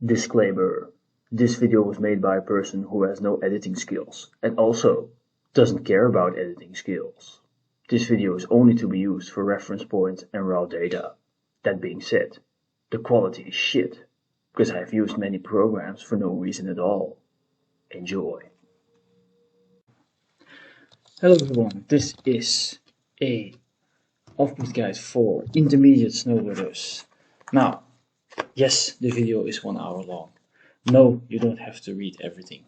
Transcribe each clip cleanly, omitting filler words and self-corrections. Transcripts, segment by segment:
Disclaimer: this video was made by a person who has no editing skills and also doesn't care about editing skills. This video is only to be used for reference points and raw data. That being said, the quality is shit, because I have used many programs for no reason at all. Enjoy. Hello everyone, this is a off-piste guide for intermediate snowboarders. Now, yes, the video is 1 hour long. No, you don't have to read everything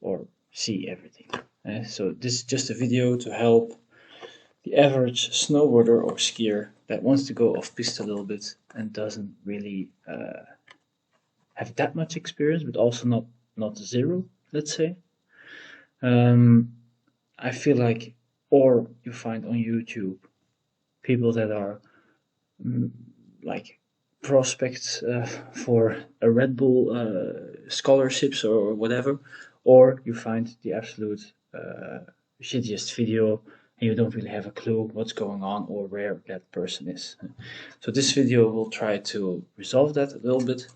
or see everything. So this is just a video to help the average snowboarder or skier that wants to go off-piste a little bit and doesn't really have that much experience, but also not zero, let's say. I feel like, or you find on YouTube people that are like prospects for a Red Bull scholarships or whatever, or you find the absolute shittiest video and you don't really have a clue what's going on or where that person is. So this video will try to resolve that a little bit,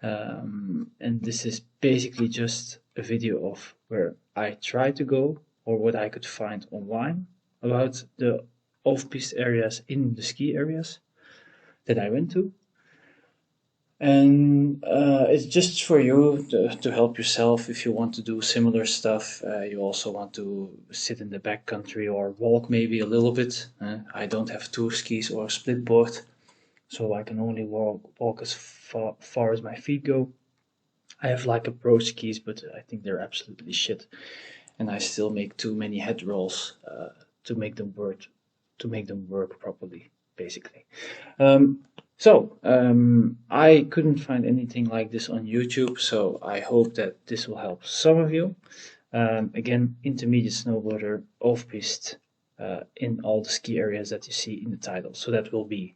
and this is basically just a video of where I try to go or what I could find online about the off-piste areas in the ski areas that I went to. And it's just for you to help yourself if you want to do similar stuff. You also want to sit in the backcountry or walk maybe a little bit. I don't have two skis or a split board, so I can only walk as far as my feet go. I have like approach skis, but I think they're absolutely shit, and I still make too many head rolls to make them work properly, basically. I couldn't find anything like this on YouTube, so I hope that this will help some of you. Again, intermediate snowboarder, off-piste, in all the ski areas that you see in the title. So that will be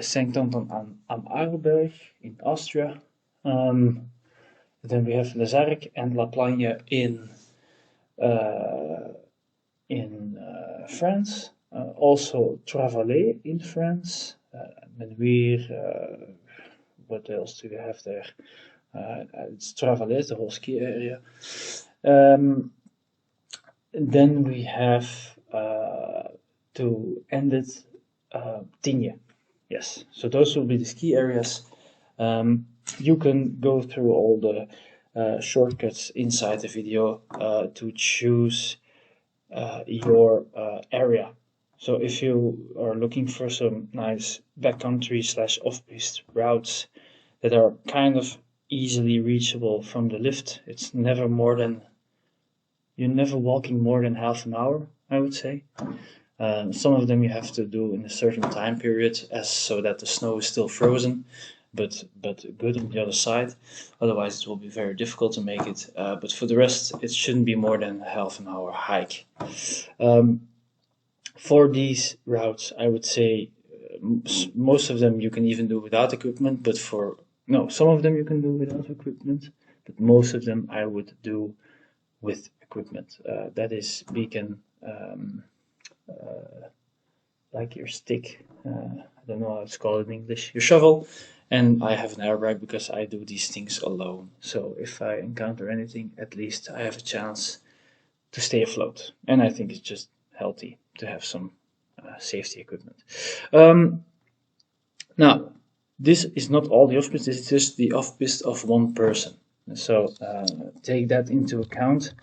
St. Anton am Arlberg in Austria. Then we have Les Arcs and La Plagne in France. Also Vallees in France. Menuire, what else do we have there? It's Vallees, the whole ski area. Then we have, to end it, Tignes. Yes, so those will be the ski areas. You can go through all the shortcuts inside the video to choose your area. So if you are looking for some nice backcountry / off-piste routes that are kind of easily reachable from the lift, it's never more than, you're never walking more than half an hour, I would say. Some of them you have to do in a certain time period so that the snow is still frozen, but good on the other side. Otherwise it will be very difficult to make it. But for the rest, it shouldn't be more than a half an hour hike. For these routes, I would say most of them you can even do without equipment, but some of them you can do without equipment, but most of them I would do with equipment. That is beacon, like your stick, I don't know how it's called in English, your shovel, and I have an airbag because I do these things alone. So if I encounter anything, at least I have a chance to stay afloat, and I think it's just healthy to have some safety equipment. Now, this is not all the off-piste, this is just the off-piste of one person. So take that into account.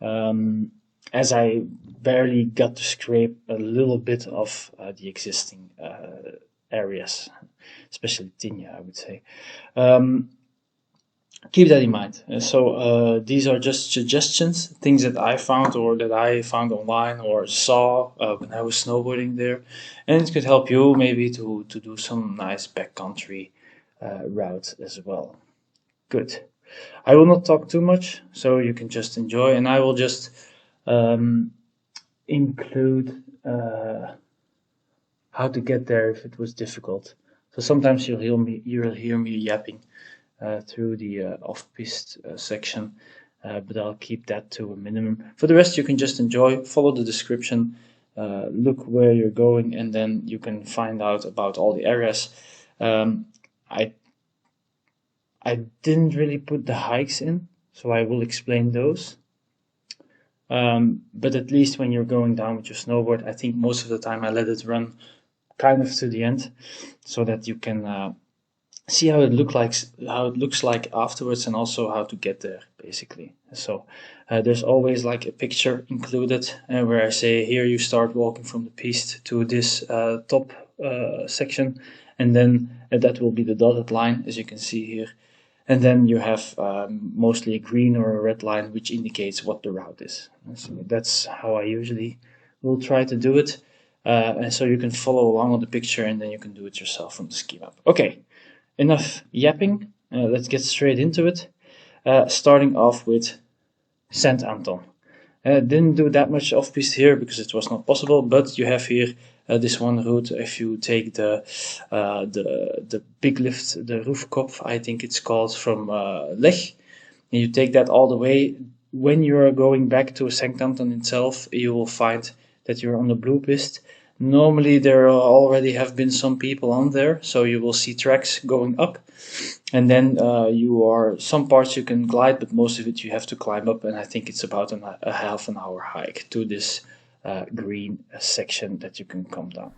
As I barely got to scrape a little bit of the existing areas, especially Tignes, I would say. Keep that in mind. So these are just suggestions, things that I found or that I found online or saw when I was snowboarding there, and it could help you maybe to do some nice backcountry routes as well. Good. I will not talk too much, so you can just enjoy, and I will just include how to get there if it was difficult. So sometimes you'll hear me yapping through the off-piste section, but I'll keep that to a minimum. For the rest, you can just enjoy, follow the description, look where you're going, and then you can find out about all the areas. I didn't really put the hikes in, so I will explain those. But at least when you're going down with your snowboard, I think most of the time I let it run kind of to the end, so that you can see how it looks like afterwards, and also how to get there, basically. So there's always like a picture included, where I say, here you start walking from the piste to this top section, and then that will be the dotted line, as you can see here. And then you have mostly a green or a red line, which indicates what the route is. So that's how I usually will try to do it. And so you can follow along on the picture, and then you can do it yourself from the ski map. Okay, enough yapping. Let's get straight into it. Starting off with Saint Anton. Didn't do that much off-piste here because it was not possible, but you have here this one route. If you take the big lift, the Roofkopf, I think it's called, from Lech, and you take that all the way. When you are going back to Saint Anton itself, you will find that you're on the blue piste. Normally there already have been some people on there, so you will see tracks going up, and then some parts you can glide, but most of it you have to climb up, and I think it's about a half an hour hike to this green section that you can come down.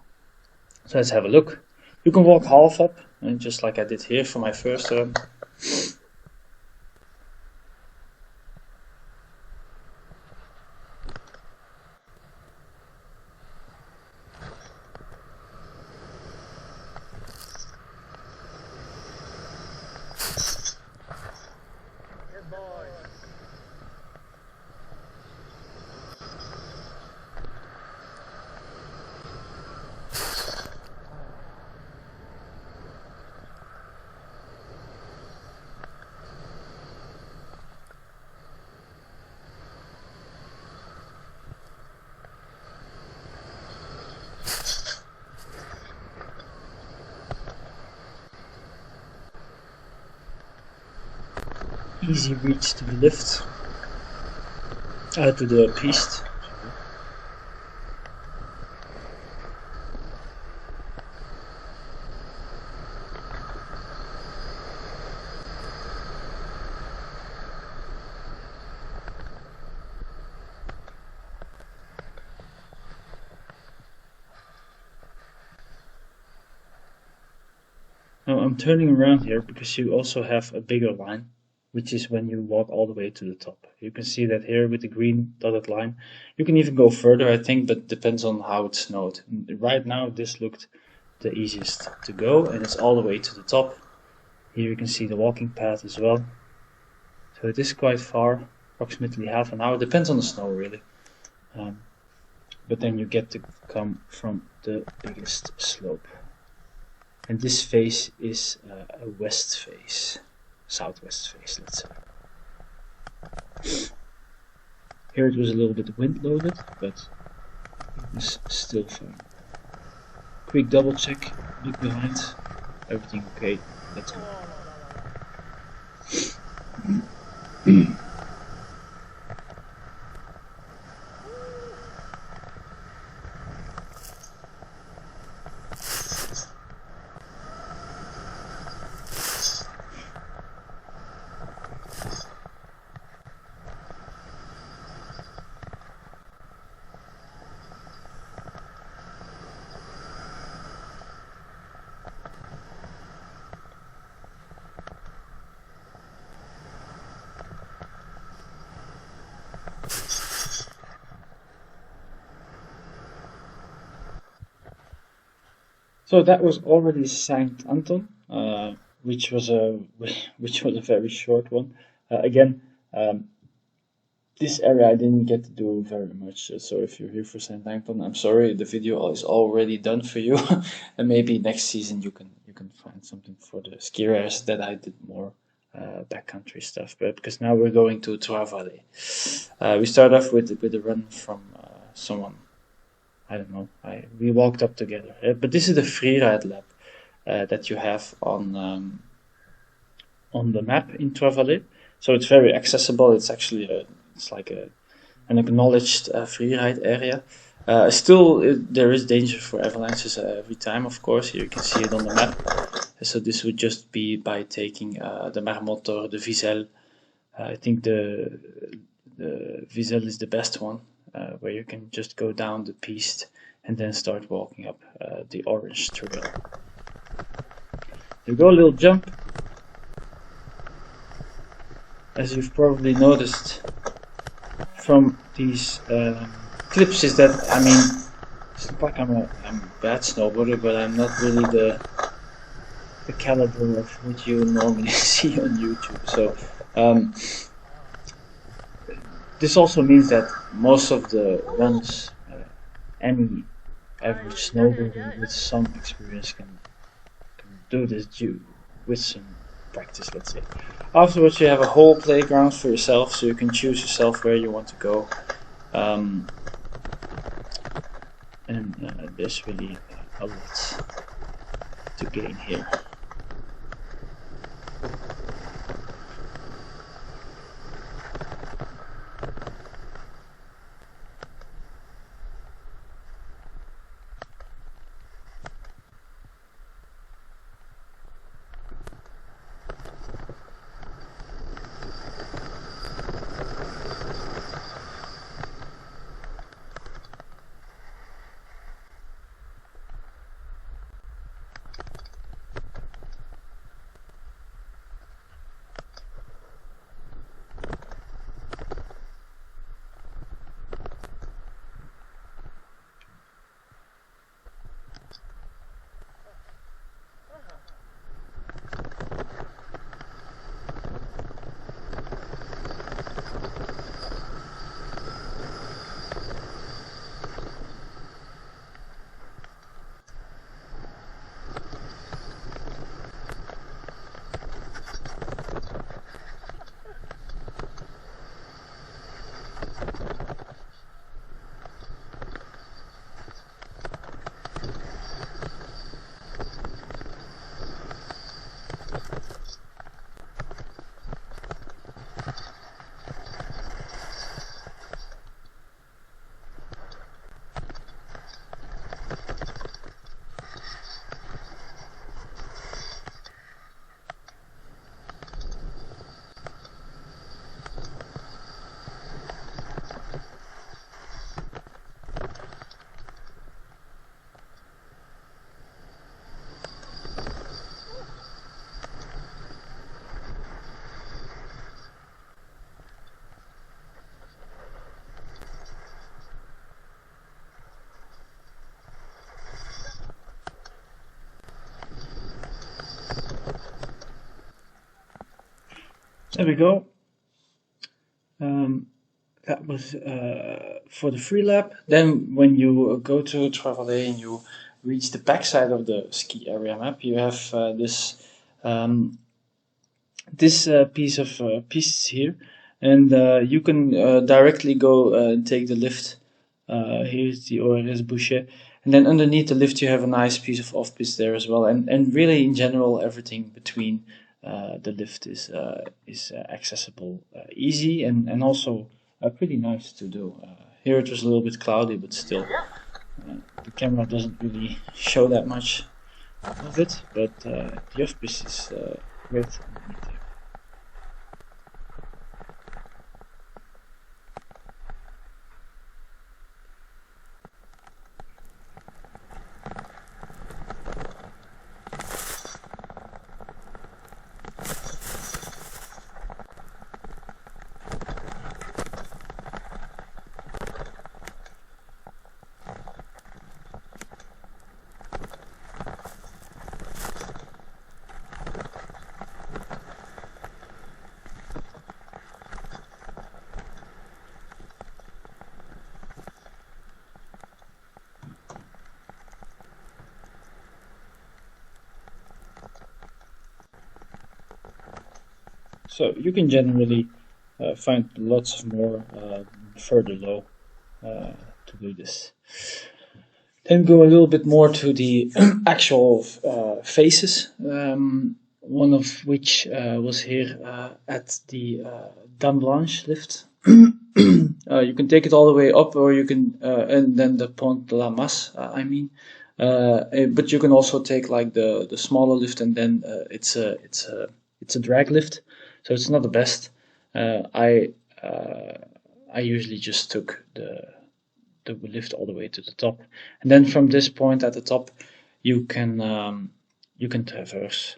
So let's have a look. You can walk half up, and just like I did here for my first run. Easy reach to the lift, to the piste. Now I'm turning around here because you also have a bigger line, which is when you walk all the way to the top. You can see that here with the green dotted line. You can even go further, I think, but depends on how it snowed. Right now this looked the easiest to go, and it's all the way to the top. Here you can see the walking path as well. So it is quite far, approximately half an hour, depends on the snow really. But then you get to come from the biggest slope. And this face is a west face. Southwest face, let's say. Here it was a little bit wind loaded, but it was still fine. Quick double check, look behind, everything okay, let's go. So that was already Saint Anton, which was a very short one. Again, this area I didn't get to do very much. So if you're here for Saint Anton, I'm sorry, the video is already done for you, and maybe next season you can find something for the ski areas that I did more backcountry stuff. But because now we're going to Trois Vallees. We start off with a run from someone. I don't know. We walked up together, but this is the freeride lap that you have on the map in Trois Vallees. So it's very accessible. It's actually it's like an acknowledged freeride area. There is danger for avalanches every time, of course. Here you can see it on the map. So this would just be by taking the Marmotte or the Vizelle. I think the Vizelle is the best one, where you can just go down the piste and then start walking up the orange trail. You go a little jump. As you've probably noticed from these clips, is that, I mean, it's not like I'm a bad snowboarder, but I'm not really the caliber of what you normally see on YouTube. So this also means that most of the runs, any average snowboarder with some experience can do this with some practice, let's say. Afterwards, you have a whole playground for yourself, so you can choose yourself where you want to go. And there's really a lot to gain here. There we go. That was for the free lap. Then when you go to Vallees and you reach the backside of the ski area map, you have this piece of pistes here, and you can directly go and take the lift. Here's the ORS Boucher, and then underneath the lift you have a nice piece of off-piste there as well, and really in general everything between the lift is accessible, easy, and also pretty nice to do. Here it was a little bit cloudy, but still the camera doesn't really show that much of it, but the off-piste is great underneath here. So you can generally find lots of more further low to do this. Then go a little bit more to the actual faces, one of which was here at the Dame Blanche lift. You can take it all the way up, or you can, and then the Pont de la Masse, but you can also take like the smaller lift, and then it's a drag lift, so it's not the best. I usually just took the lift all the way to the top, and then from this point at the top, you can traverse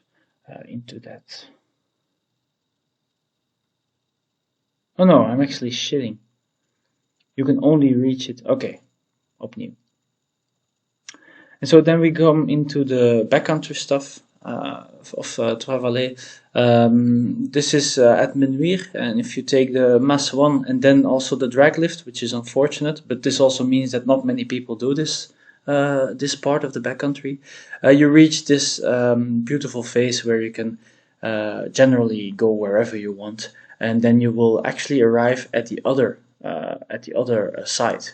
into that. Oh no, I'm actually shitting. You can only reach it. Okay, opnieuw. And so then we come into the backcountry stuff of Trois Vallées. This is at Menuire, and if you take the Mass 1 and then also the drag lift, which is unfortunate, but this also means that not many people do this part of the backcountry, you reach this beautiful phase where you can generally go wherever you want, and then you will actually arrive at the other side.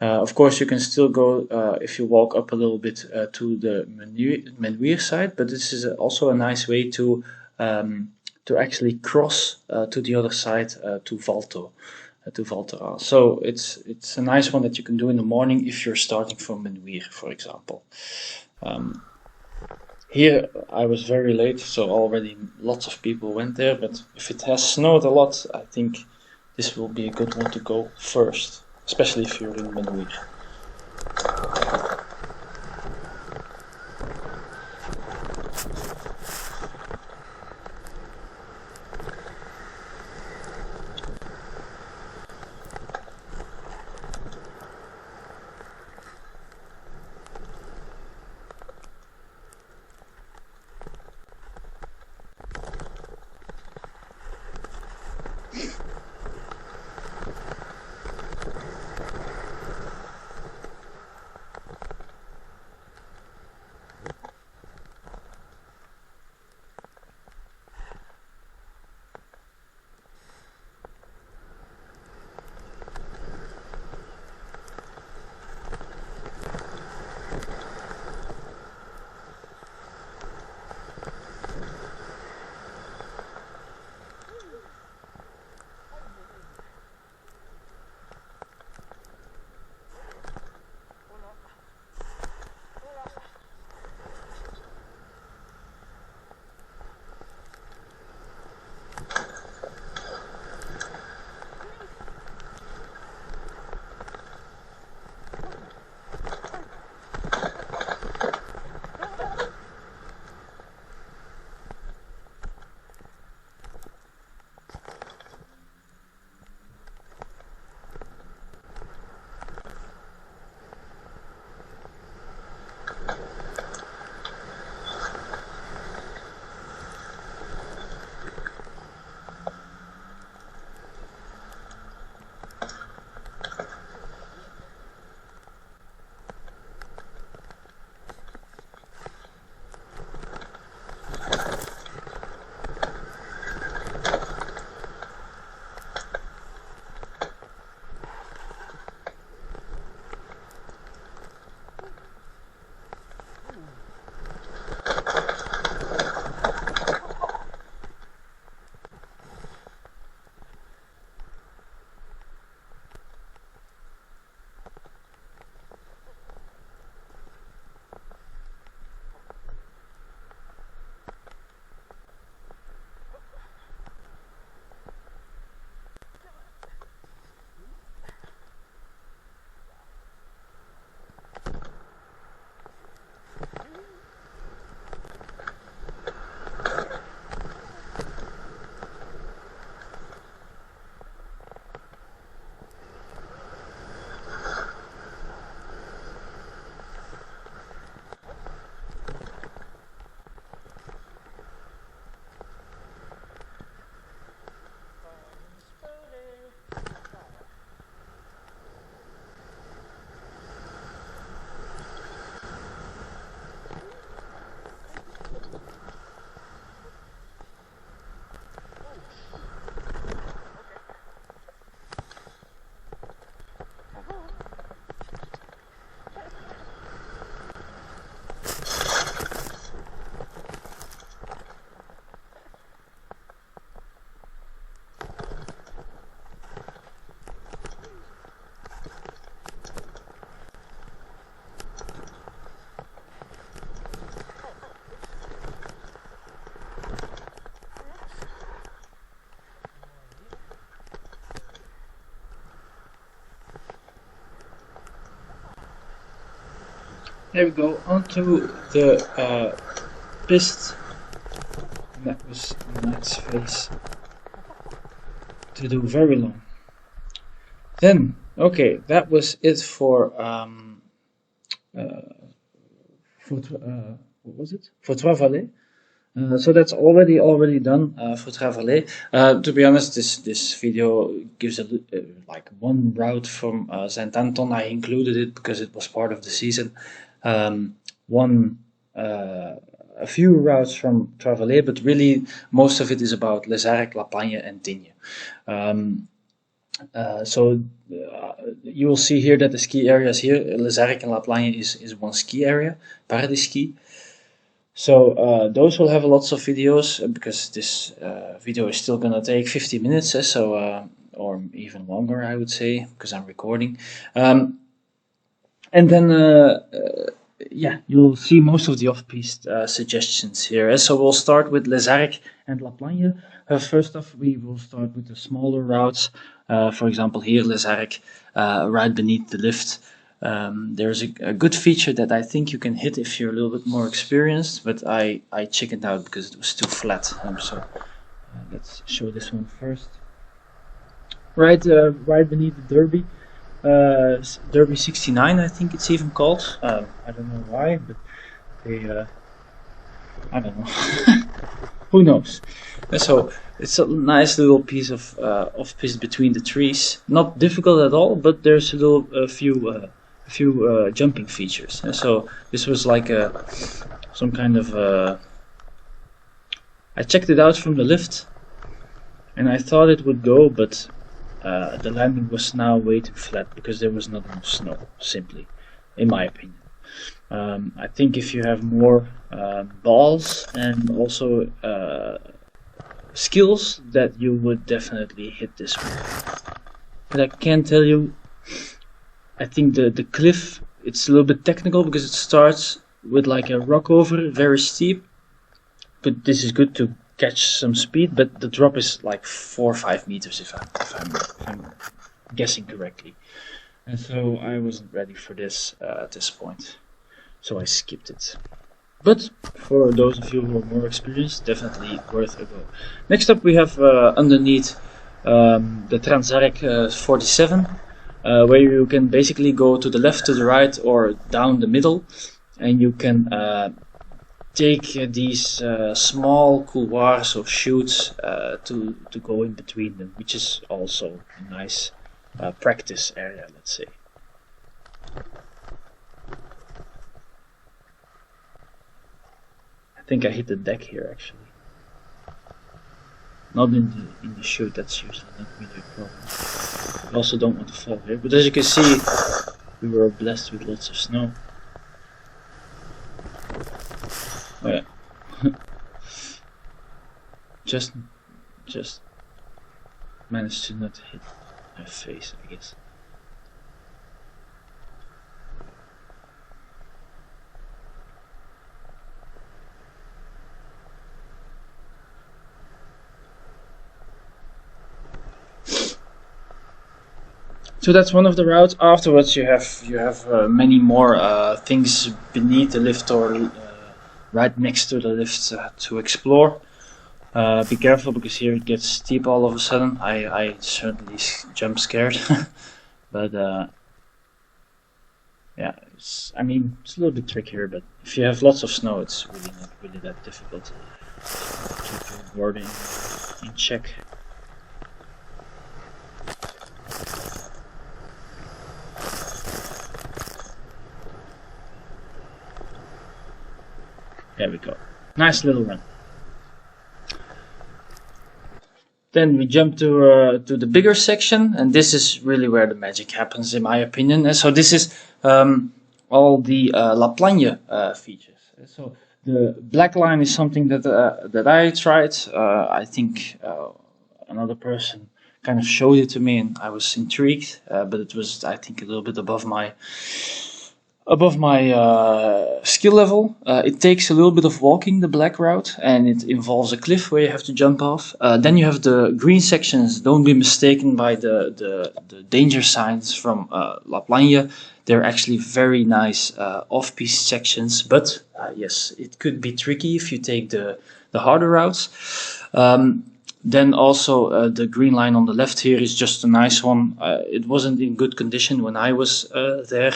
Of course, you can still go if you walk up a little bit to the Menuire side, but this is also a nice way to actually cross to the other side to Valto, to Valteran. So it's a nice one that you can do in the morning if you're starting from Menuire, for example. Here I was very late, so already lots of people went there, but if it has snowed a lot, I think this will be a good one to go first, especially if you're in Menuire. There we go, onto the piste. And that was a nice face to do very long. Then, okay, that was it for what was it? For Trois Vallées. So that's already done for Travailler. To be honest, this video gives like one route from Saint-Anton. I included it because it was part of the season. A few routes from Travailler, but really most of it is about Les Arcs, La Plagne, and Tignes. You will see here that the ski areas here, Les Arcs and La Plagne is one ski area, Paradiski. So those will have lots of videos because this video is still gonna take 50 minutes, or even longer, I would say, because I'm recording. And then yeah, you'll see most of the off-piste suggestions here. So we'll start with Les Arcs and La Plagne. First off, we will start with the smaller routes. For example, here Les Arcs, right beneath the lift. There's a good feature that I think you can hit if you're a little bit more experienced, but I chickened out because it was too flat. So let's show this one first. Right beneath the Derby, Derby 69, I think it's even called. I don't know why, but they, I don't know. Who knows? So it's a nice little piece of off-piste between the trees. Not difficult at all, but there's a few jumping features. So this was like some kind of. I checked it out from the lift, and I thought it would go, but the landing was now way too flat because there was not enough snow. Simply, in my opinion. I think if you have more balls and also skills, that you would definitely hit this one. But I can tell you, I think the cliff, it's a little bit technical because it starts with like a rock over, very steep. But this is good to catch some speed, but the drop is like 4 or 5 meters if I'm guessing correctly. And so I wasn't ready for this at this point. So I skipped it. But for those of you who are more experienced, definitely worth a go. Next up we have underneath the Transarc 47, where you can basically go to the left, to the right, or down the middle, and you can take these small couloirs or chutes to go in between them, which is also a nice practice area, let's say. I think I hit the deck here actually. Not in the chute, that's usually not really a problem. I also don't want to fall here, but as you can see, we were blessed with lots of snow. Oh yeah. just managed to not hit my face, I guess. So that's one of the routes. Afterwards, you have many more things beneath the lift or right next to the lift to explore. Be careful because here it gets steep all of a sudden. I certainly jump scared, but yeah, it's a little bit trickier. But if you have lots of snow, it's really not really that difficult to keep your board in check. There we go. Nice little run. Then we jump to the bigger section, and this is really where the magic happens, in my opinion. And so this is all the La Plagne features. So the black line is something that I tried. I think another person kind of showed it to me, and I was intrigued. But it was, I think, a little bit above my above my skill level. It takes a little bit of walking, the black route, and it involves a cliff where you have to jump off. Then you have the green sections. Don't be mistaken by the danger signs from La Plagne. They're actually very nice off-piste sections, but yes, it could be tricky if you take the harder routes. Then also the green line on the left here is just a nice one. It wasn't in good condition when I was there.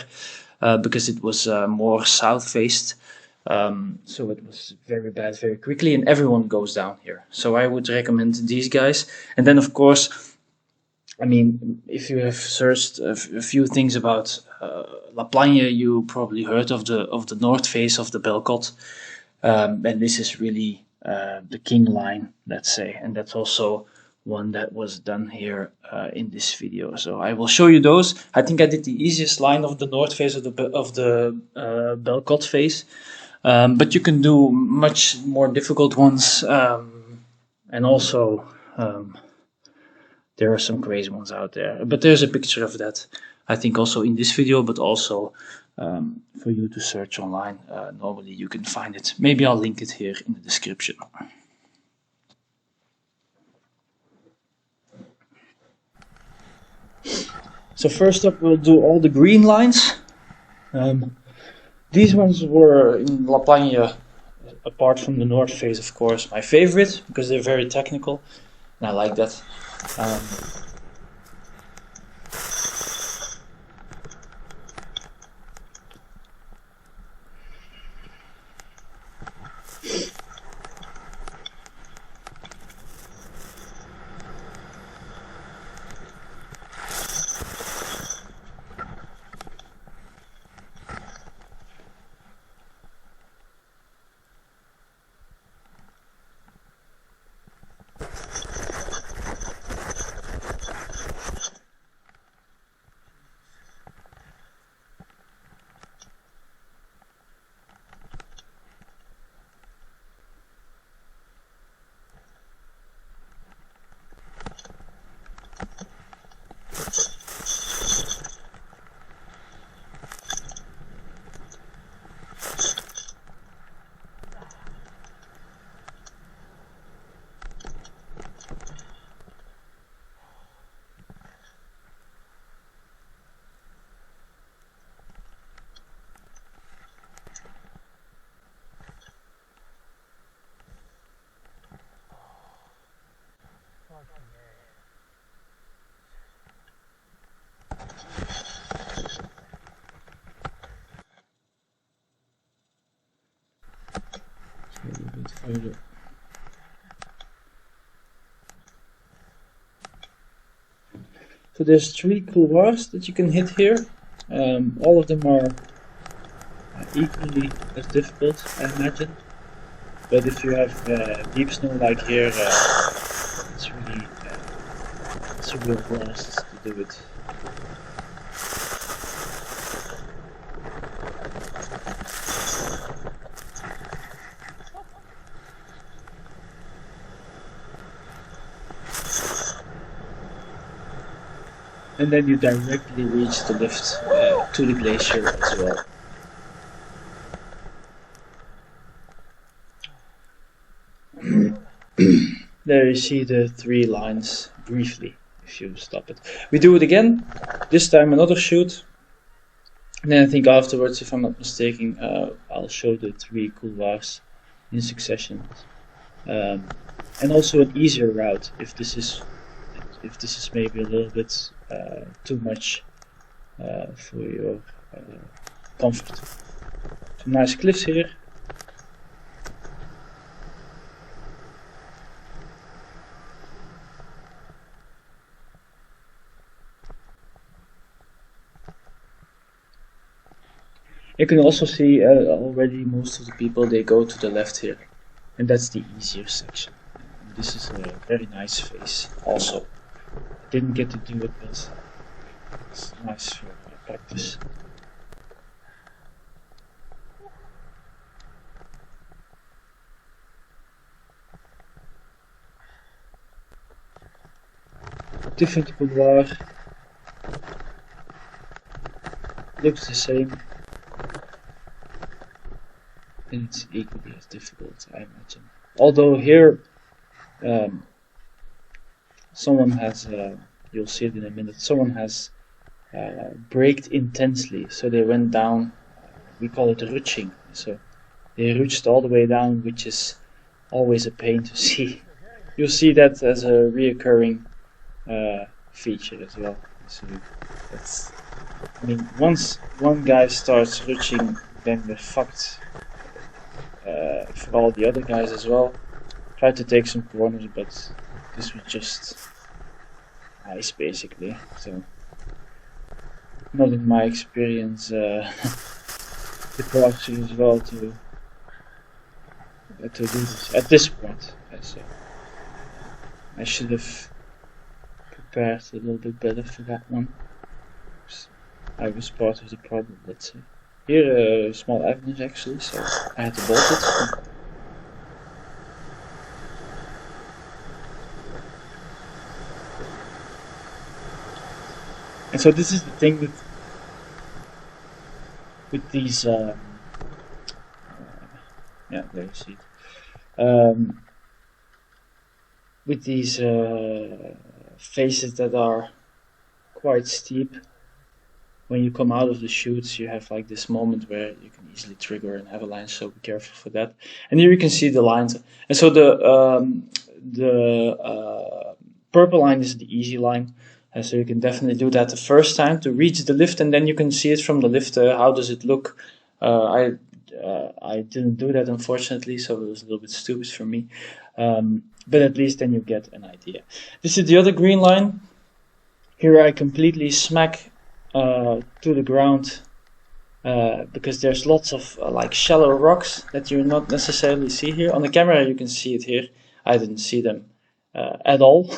Because it was more south-faced, so it was very bad very quickly, and everyone goes down here. So I would recommend these guys. And then, of course, I mean, if you have searched a few things about La Plagne, you probably heard of the north face of the Bellecote, and this is really the king line, let's say, and that's also one that was done here in this video. So I will show you those. I think I did the easiest line of the north face of the Bellecote face, but you can do much more difficult ones, and also there are some crazy ones out there. But there's a picture of that, I think, also in this video, but also for you to search online. Normally you can find it. Maybe I'll link it here in the description. So first up, we'll do all the green lines. These ones were in La Plagne, apart from the north face, of course, my favorite, because they're very technical, and I like that. A little bit further. So there's 3 couloirs that you can hit here. All of them are equally as difficult, I imagine. But if you have deep snow like here, it's really it's a real blast to do it. And then you directly reach the lift to the glacier as well. There you see the 3 lines briefly, if you stop it. We do it again, this time another shoot. And then I think afterwards, if I'm not mistaken, I'll show the 3 couloirs in succession. And also an easier route, if this is maybe a little bit too much for your comfort. Some nice cliffs here. You can also see already most of the people, they go to the left here, and that's the easier section. This is a very nice face also. I didn't get to do it, but it's nice for practice. Different couloir, looks the same. then it's equally as difficult, I imagine. Although here, someone has, you'll see it in a minute, someone has braked intensely, so they went down, we call it rutsching, so they ruched all the way down, which is always a pain to see. You'll see that as a reoccurring feature as well. So that's, I mean, once one guy starts rutsching, then we're fucked for all the other guys as well. Tried to take some corners, but this was just ice basically. So not in my experience the process as well to do this at this point. So I should have prepared a little bit better for that one. I was part of the problem, let's say. Here a small avalanche actually, so I had to bolt it. And so this is the thing with these yeah, there you see it. With these faces that are quite steep, when you come out of the chutes, you have like this moment where you can easily trigger an avalanche, so be careful for that. And here you can see the lines. And so the purple line is the easy line. And so you can definitely do that the first time to reach the lift, and then you can see it from the lift. How does it look? I didn't do that, unfortunately, so it was a little bit stupid for me. But at least then you get an idea. This is the other green line. Here I completely smack to the ground because there's lots of like shallow rocks that you not necessarily see here. On the camera you can see it here. I didn't see them at all.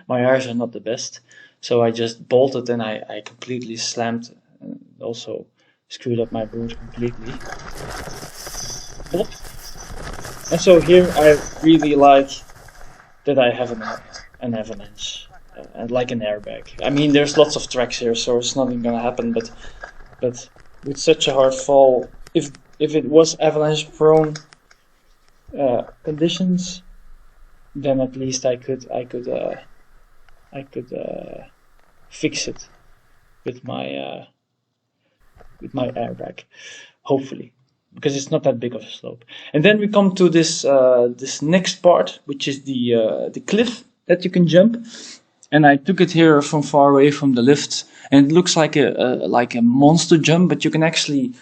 My eyes are not the best. So I just bolted and I completely slammed, also screwed up my board completely. Plop. And so here I really like that I have an avalanche, and like an airbag. I mean, there's lots of tracks here, so it's nothing gonna happen, but with such a hard fall, if it was avalanche prone conditions, then at least I could fix it with my airbag, hopefully, because it's not that big of a slope. And then we come to this this next part, which is the cliff that you can jump. And I took it here from far away from the lift, and it looks like a monster jump, but you can actually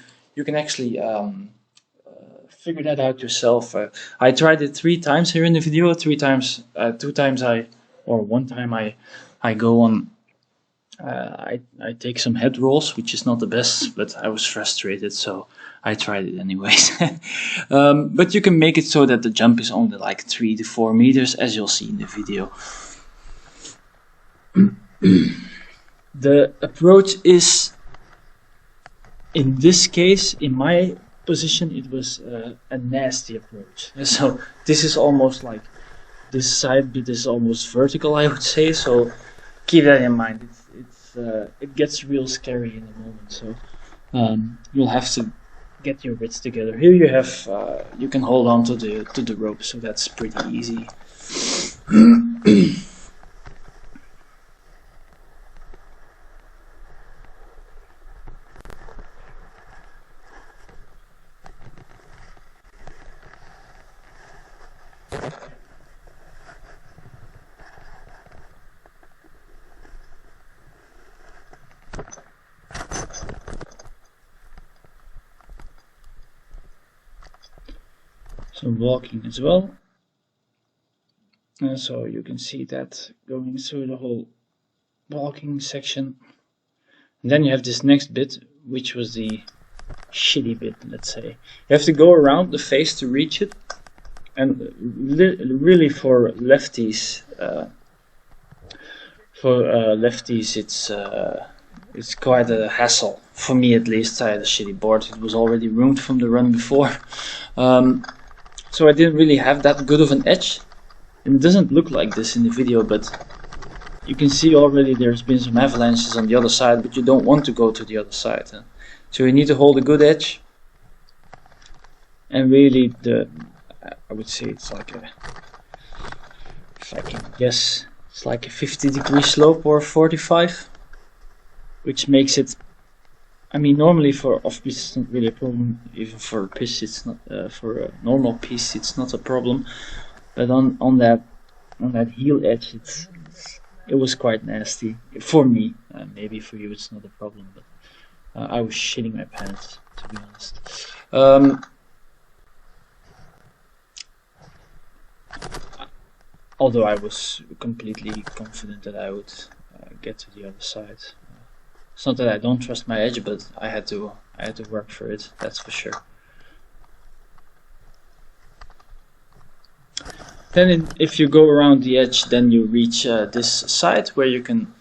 figure that out yourself. I tried it 3 times here in the video. 3 times, 2 times one time I go on. I take some head rolls, which is not the best, but I was frustrated, so I tried it anyways. But you can make it so that the jump is only like 3 to 4 meters, as you'll see in the video. The approach is, in this case, in my position, it was a nasty approach. So this is almost like, this side bit is almost vertical, I would say, so keep that in mind. It gets real scary in a moment, so you'll have to get your wits together. Here you have, you can hold on to the rope, so that's pretty easy. Some walking as well, and so you can see that going through the whole walking section. And then you have this next bit, which was the shitty bit, let's say. You have to go around the face to reach it, and really for lefties, it's quite a hassle. For me at least, I had a shitty board. It was already ruined from the run before. So I didn't really have that good of an edge, and it doesn't look like this in the video, but you can see already there's been some avalanches on the other side, but you don't want to go to the other side. So you need to hold a good edge, and really I would say it's like a, if I can guess, it's like a 50-degree slope or 45, which makes it, I mean, normally for off-piste it's not really a problem, even for a piste it's not, for a normal piste it's not a problem, but on that heel edge it was quite nasty for me. Maybe for you it's not a problem, but I was shitting my pants, to be honest. Although I was completely confident that I would get to the other side. It's not that I don't trust my edge, but I had to work for it, that's for sure. Then if you go around the edge, then you reach this side where you can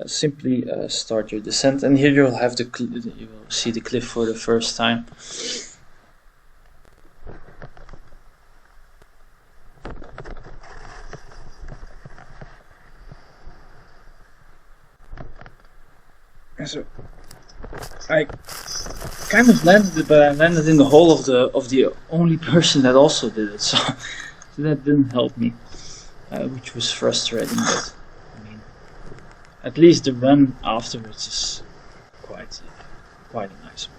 simply start your descent, and here you'll have you will see the cliff for the first time. So I kind of landed it, but I landed in the hole of the only person that also did it, so that didn't help me, which was frustrating. But I mean, at least the run afterwards is quite a nice one.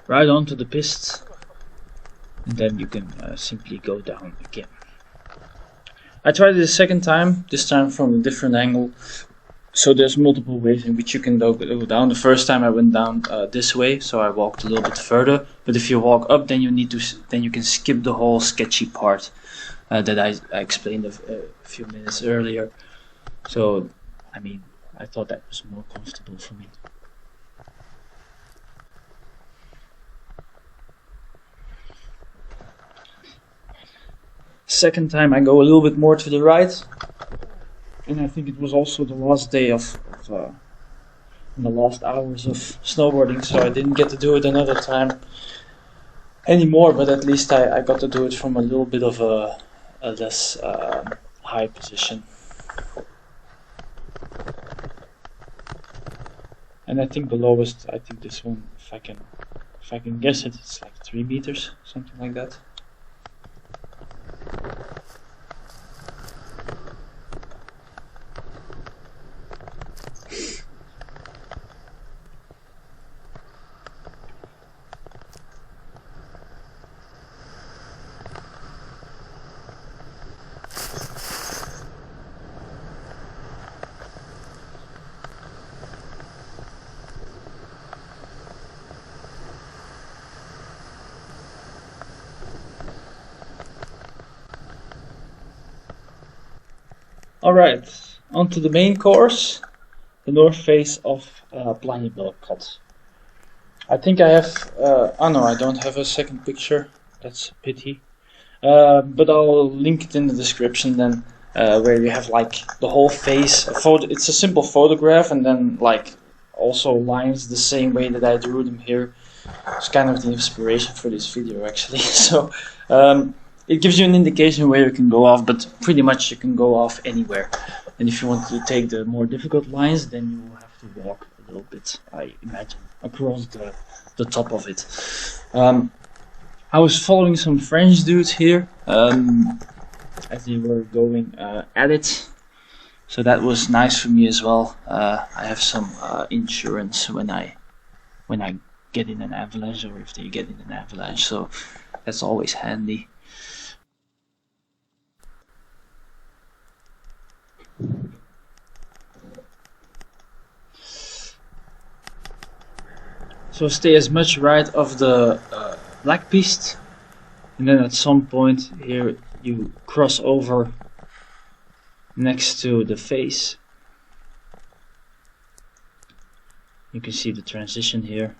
Right onto the piste, and then you can simply go down again. I tried it a second time, this time from a different angle, so there's multiple ways in which you can go down. The first time I went down this way, so I walked a little bit further, but if you walk up, then you can skip the whole sketchy part that I explained a few minutes earlier. So I mean, I thought that was more comfortable for me. Second time I go a little bit more to the right, and I think it was also the last day of the last hours of snowboarding, so I didn't get to do it another time anymore, but at least I got to do it from a little bit of a less high position. And I think the lowest, I think this one, if I can guess it, it's like 3 meters, something like that. Alright, onto the main course, the north face of Plagne Bellecote. I think I have, oh no, I don't have a second picture, that's a pity. But I'll link it in the description then, where you have like the whole face. It's a simple photograph, and then like also lines the same way that I drew them here. It's kind of the inspiration for this video actually. So it gives you an indication where you can go off, but pretty much you can go off anywhere. And if you want to take the more difficult lines, then you will have to walk a little bit, I imagine, across the top of it. I was following some French dudes here as they were going at it, so that was nice for me as well. I have some insurance when I get in an avalanche, or if they get in an avalanche, so that's always handy. So stay as much right of the black piste, and then at some point here you cross over next to the face, You can see the transition here.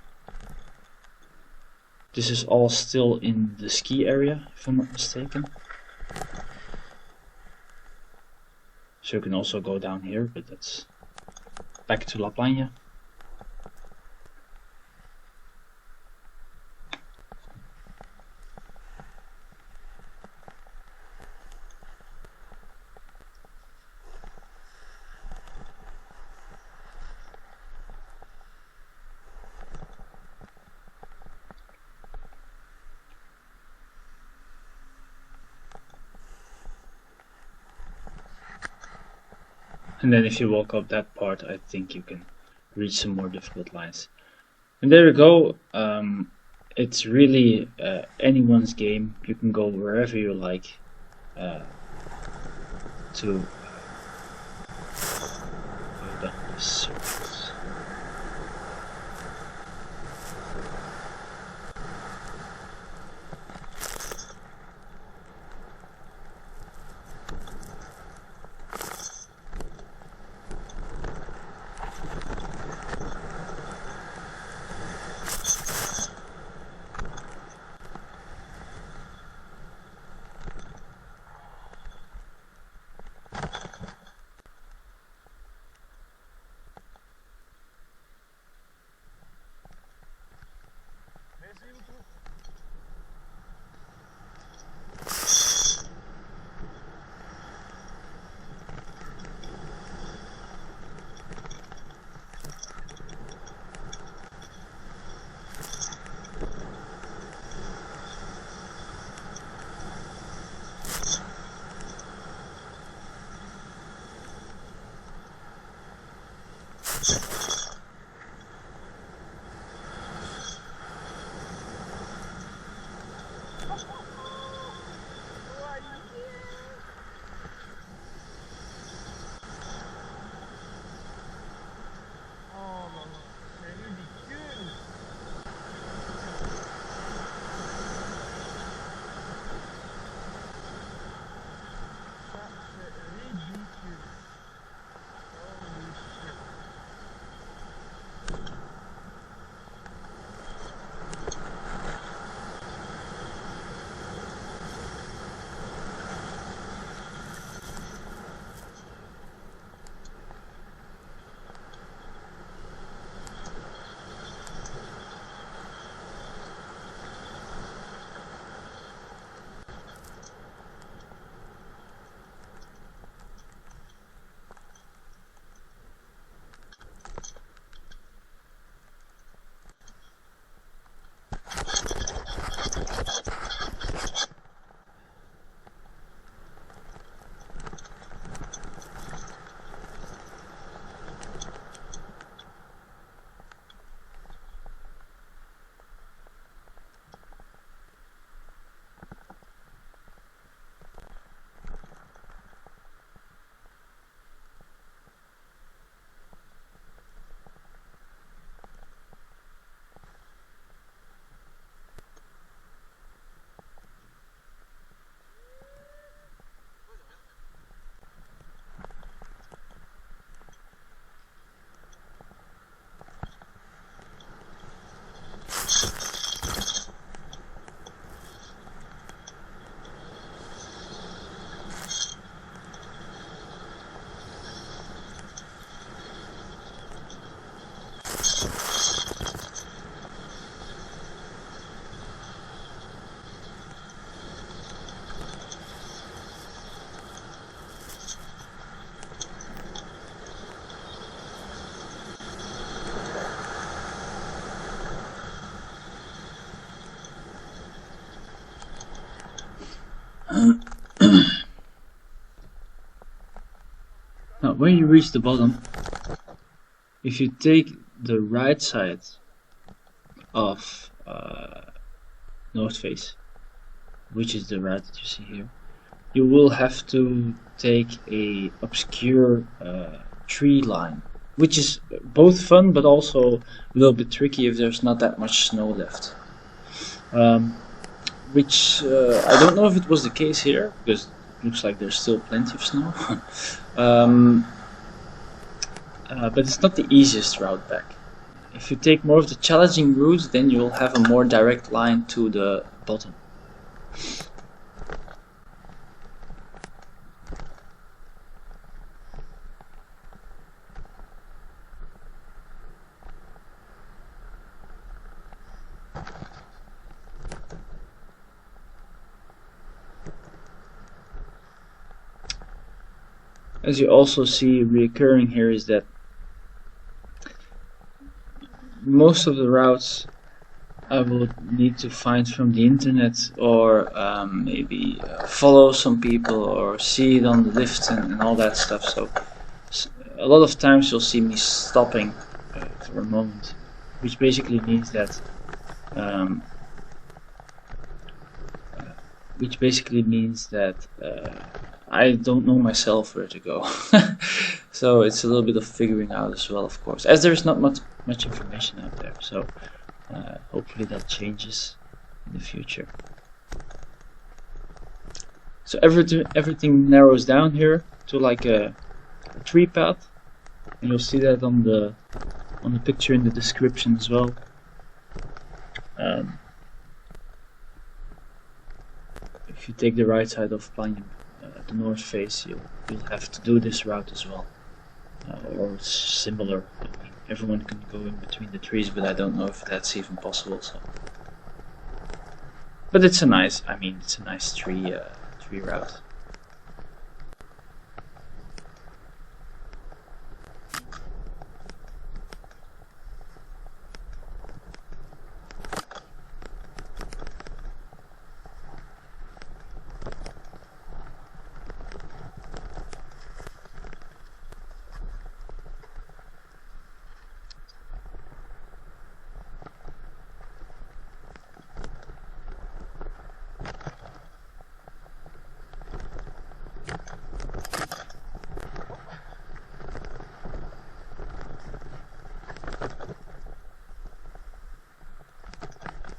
This is all still in the ski area, if I'm not mistaken. So you can also go down here, but that's back to Plagne. And then if you walk up that part, I think you can reach some more difficult lines. And there you go. It's really anyone's game. You can go wherever you like to go down this surface. Now, when you reach the bottom, if you take the right side of north face, which is the route that you see here, you will have to take a obscure tree line, which is both fun but also a little bit tricky if there's not that much snow left. Which I don't know if it was the case here, because it looks like there's still plenty of snow. But it's not the easiest route back. if you take more of the challenging routes, then you'll have a more direct line to the bottom. As you also see reoccurring here is that most of the routes I will need to find from the internet, or maybe follow some people or see it on the lift and all that stuff. So a lot of times you'll see me stopping for a moment, which basically means that I don't know myself where to go. So it's a little bit of figuring out as well, of course, as there's not much information out there. So hopefully that changes in the future. So everything narrows down here to like a tree path, and you'll see that on the picture in the description as well. If you take the right side of Plagne, the north face, you'll have to do this route as well, or similar. I mean, everyone can go in between the trees, but I don't know if that's even possible. So, but it's a nice tree route.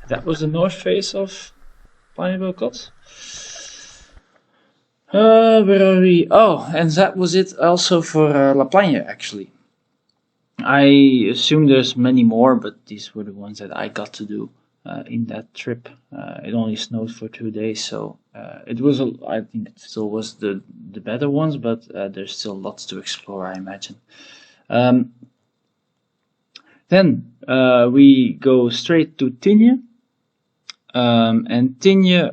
That was the north face of Bellecote. Where are we? Oh, and that was it also for La Plagne, actually. I assume there's many more, but these were the ones that I got to do in that trip. It only snowed for 2 days, so I think it still was the better ones, but there's still lots to explore, I imagine. Then we go straight to Tignes. And Tignes,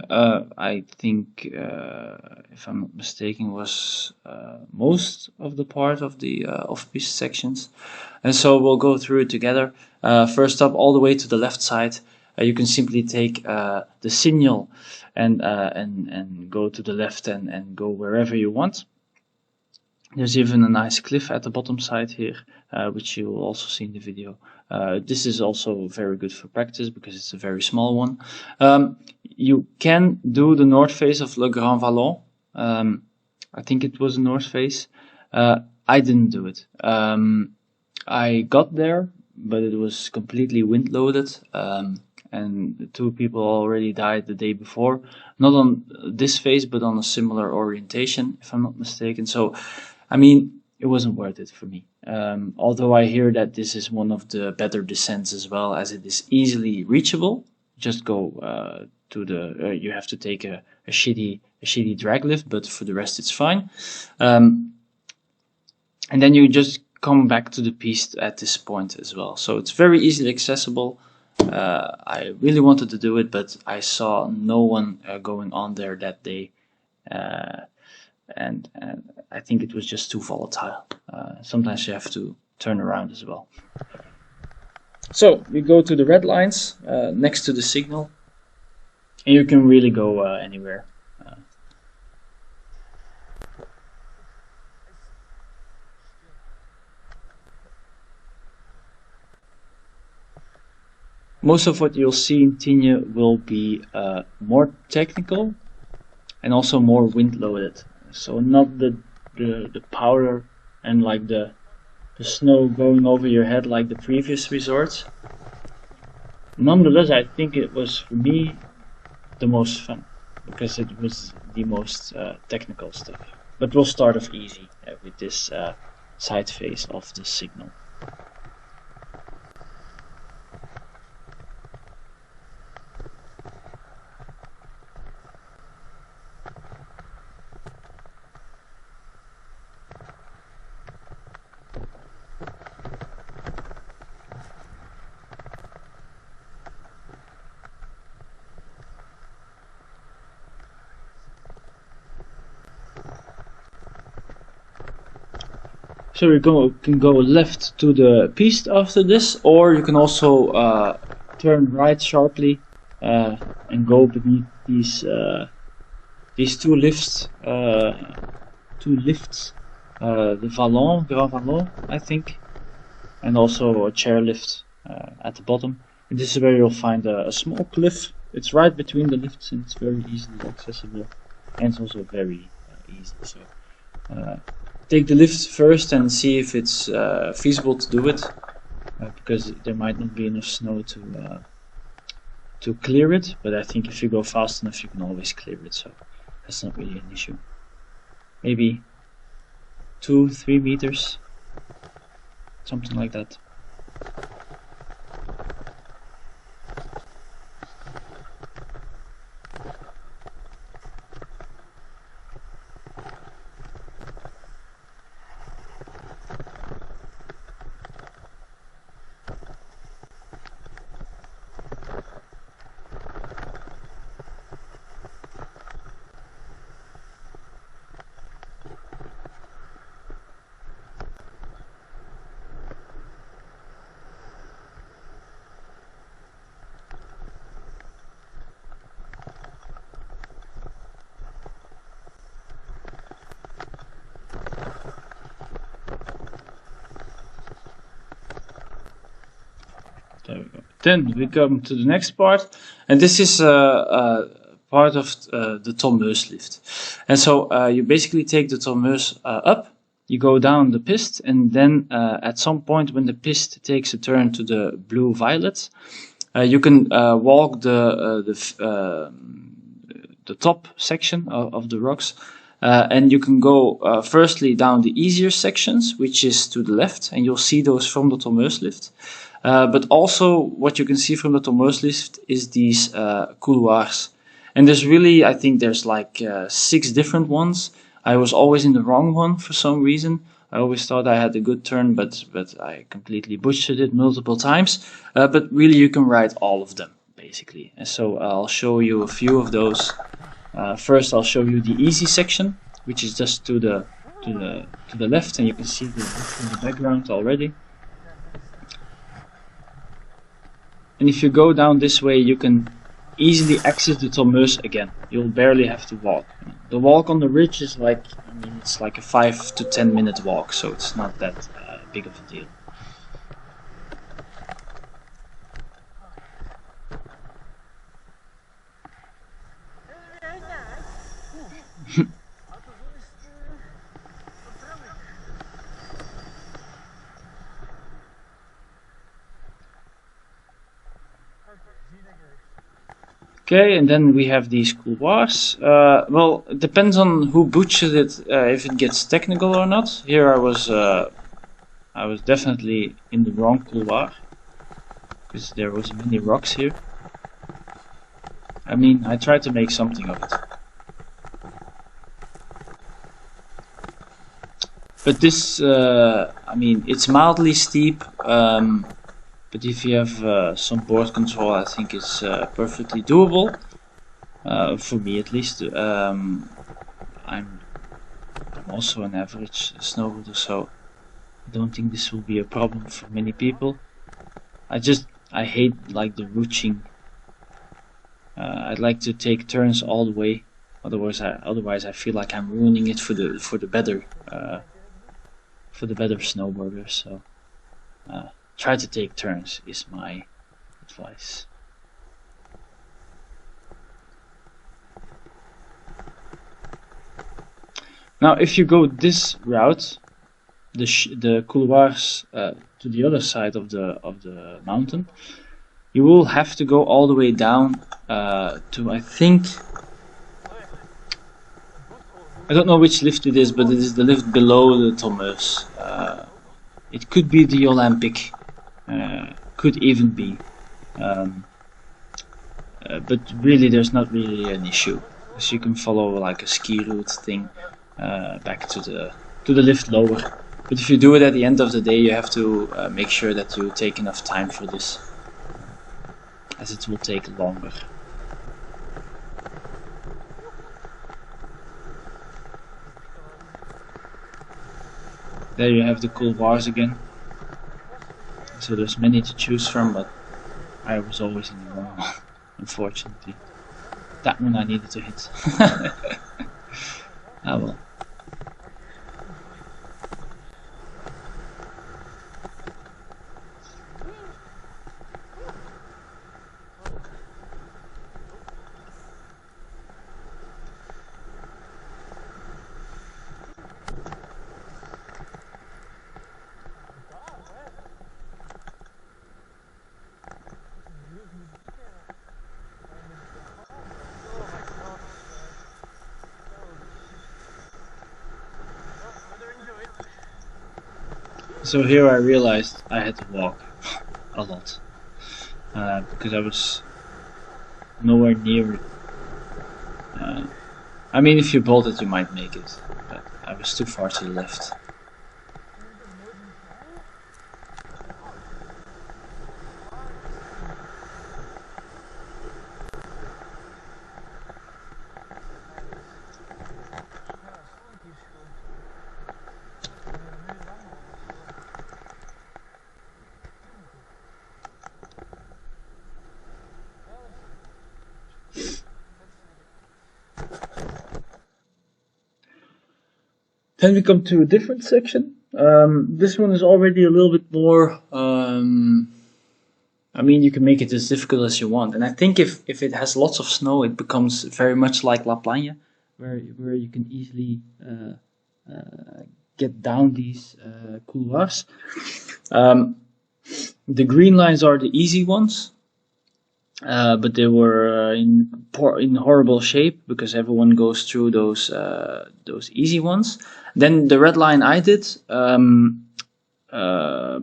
I think, if I'm not mistaken, was most of the part of the off-piste sections. And so we'll go through it together. First up, all the way to the left side, you can simply take the signal and go to the left and go wherever you want. There's even a nice cliff at the bottom side here, which you will also see in the video. This is also very good for practice because it's a very small one. You can do the north face of Le Grand Vallon. I think it was the north face. I didn't do it. I got there, but it was completely wind loaded. And 2 people already died the day before. Not on this face, but on a similar orientation, if I'm not mistaken. So, I mean, it wasn't worth it for me. Although I hear that this is one of the better descents as well, as it is easily reachable. Just go to the. You have to take a shitty drag lift, but for the rest it's fine. And then you just come back to the piste at this point as well. So it's very easily accessible. I really wanted to do it, but I saw no one going on there that day. And I think it was just too volatile. Sometimes you have to turn around as well. So we go to the red lines next to the signal, and you can really go anywhere. Most of what you'll see in Tignes will be more technical and also more wind loaded. So not the powder and like the snow going over your head like the previous resorts. Nonetheless, I think it was for me the most fun because it was the most technical stuff. But we'll start off easy with this side face of the signal. So you can go left to the piste after this, or you can also turn right sharply and go beneath these two lifts. The Vallon, Grand Vallon, I think, and also a chairlift at the bottom. And this is where you'll find a small cliff. It's right between the lifts, and it's very easily accessible, and it's also very easy. So take the lift first and see if it's feasible to do it, because there might not be enough snow to clear it. But I think if you go fast enough, you can always clear it. So that's not really an issue. Maybe 2-3 meters, something like that. There we go. Then we come to the next part, and this is part of the Tignes lift. And so you basically take the Tignes up, you go down the piste, and then at some point when the piste takes a turn to the blue-violet, you can walk the top section of the rocks, and you can go firstly down the easier sections, which is to the left, and you'll see those from the Tignes lift. But also what you can see from the Tignes lift is these couloirs. And there's really, I think there's like 6 different ones. I was always in the wrong one for some reason. I always thought I had a good turn, but I completely butchered it multiple times. But really you can ride all of them, basically. And so I'll show you a few of those. First I'll show you the easy section, which is just to the left, and you can see the lift in the background already. And if you go down this way, you can easily access the Tignes again. You'll barely have to walk. The walk on the ridge is like, I mean, it's like a 5 to 10 minute walk, so it's not that big of a deal. Okay, and then we have these couloirs. Well, it depends on who butchered it, if it gets technical or not. Here I was definitely in the wrong couloir, because there was many rocks here. I mean, I tried to make something of it. But this, I mean, it's mildly steep. But if you have some board control, I think it's perfectly doable. For me, at least. I'm also an average snowboarder, so I don't think this will be a problem for many people. I hate like the ruching. I'd like to take turns all the way. Otherwise, I feel like I'm ruining it for the better snowboarders. So. Try to take turns is my advice. Now, if you go this route, the couloirs to the other side of the mountain, you will have to go all the way down to, I think, I don't know which lift it is, but it is the lift below the Tignes. It could be the Olympic. Could even be, but really there's not really an issue, because you can follow like a ski route thing back to the lift lower. But if you do it at the end of the day, you have to make sure that you take enough time for this, as it will take longer. There you have the couloirs again. So there's many to choose from, but I was always in the wrong one, unfortunately. That one I needed to hit. Ah well. So here I realized I had to walk a lot because I was nowhere near it. I mean, if you bolt it, you might make it, but I was too far to the left. Then we come to a different section. This one is already a little bit more, I mean, you can make it as difficult as you want. And I think if it has lots of snow, it becomes very much like Plagne, where you can easily get down these couloirs. The green lines are the easy ones. But they were in horrible shape because everyone goes through those easy ones. Then the red line I did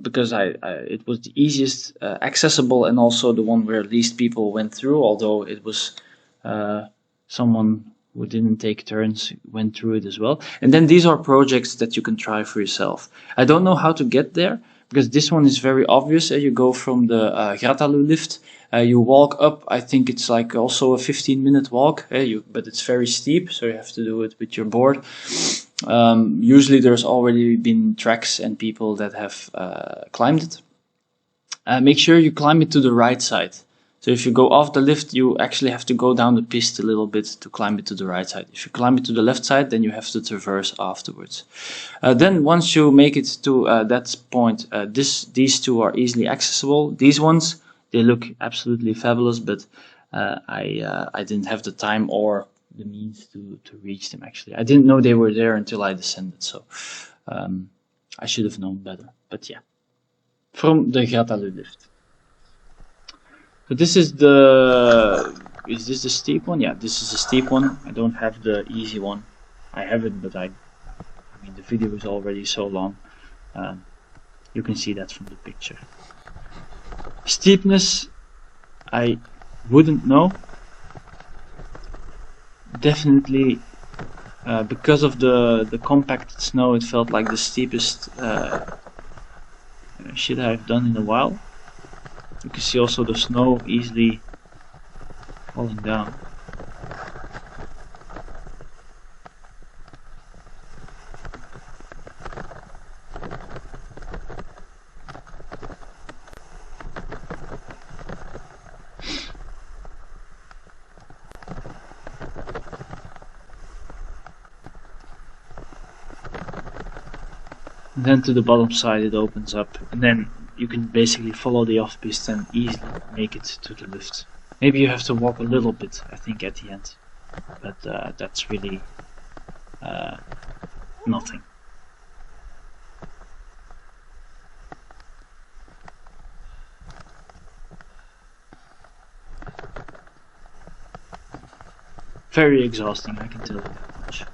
because it was the easiest accessible and also the one where least people went through. Although it was someone who didn't take turns went through it as well. And then these are projects that you can try for yourself. I don't know how to get there because this one is very obvious. You go from the Gratalu lift. You walk up, I think it's like also a 15-minute walk, but it's very steep, so you have to do it with your board. Usually there's already been tracks and people that have climbed it. Make sure you climb it to the right side. So if you go off the lift, you actually have to go down the piste a little bit to climb it to the right side. If you climb it to the left side, then you have to traverse afterwards. Then once you make it to that point, these two are easily accessible. These ones, they look absolutely fabulous, but I didn't have the time or the means to reach them, actually. I didn't know they were there until I descended, so I should have known better. But yeah, from the Gratalu lift. So this is is this the steep one? Yeah, this is the steep one. I don't have the easy one. I have it, but I mean, the video is already so long. You can see that from the picture. Steepness, I wouldn't know. Definitely, because of the compacted snow, it felt like the steepest shit I've done in a while. You can see also the snow easily falling down. And then to the bottom side it opens up, and then you can basically follow the off-piste and easily make it to the lift. Maybe you have to walk a little bit, I think, at the end, but that's really nothing. Very exhausting, I can tell you that much.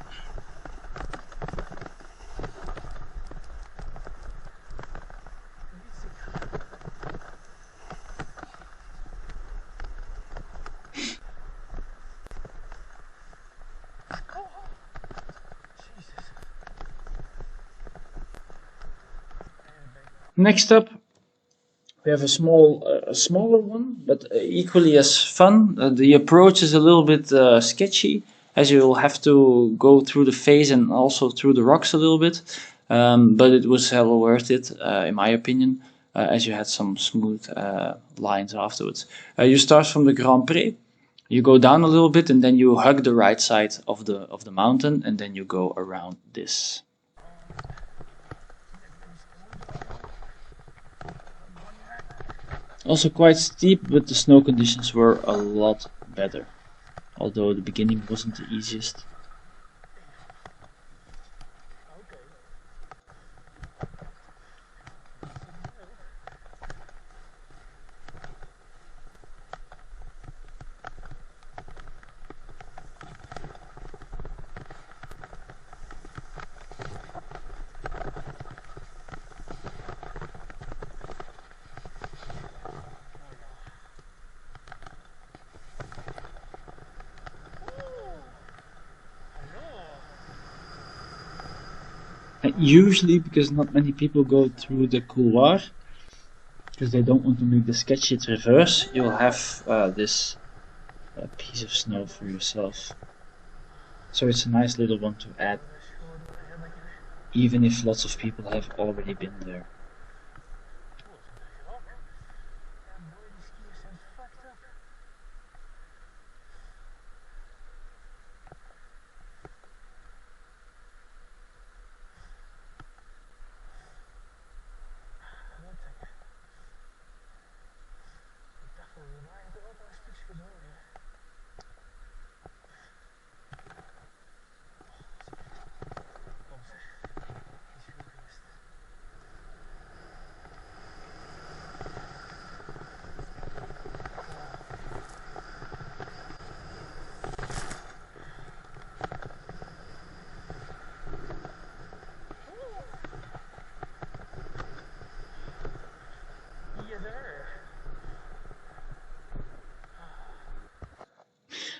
Next up, we have a smaller one, but equally as fun. The approach is a little bit sketchy, as you'll have to go through the face and also through the rocks a little bit. but it was hella worth it, in my opinion, as you had some smooth lines afterwards. You start from the Grand Pré, you go down a little bit, and then you hug the right side of the mountain, and then you go around this. Also quite steep, but the snow conditions were a lot better, although the beginning wasn't the easiest. And usually, because not many people go through the couloir, because they don't want to make the sketchy traverse, you'll have this piece of snow for yourself. So it's a nice little one to add, even if lots of people have already been there.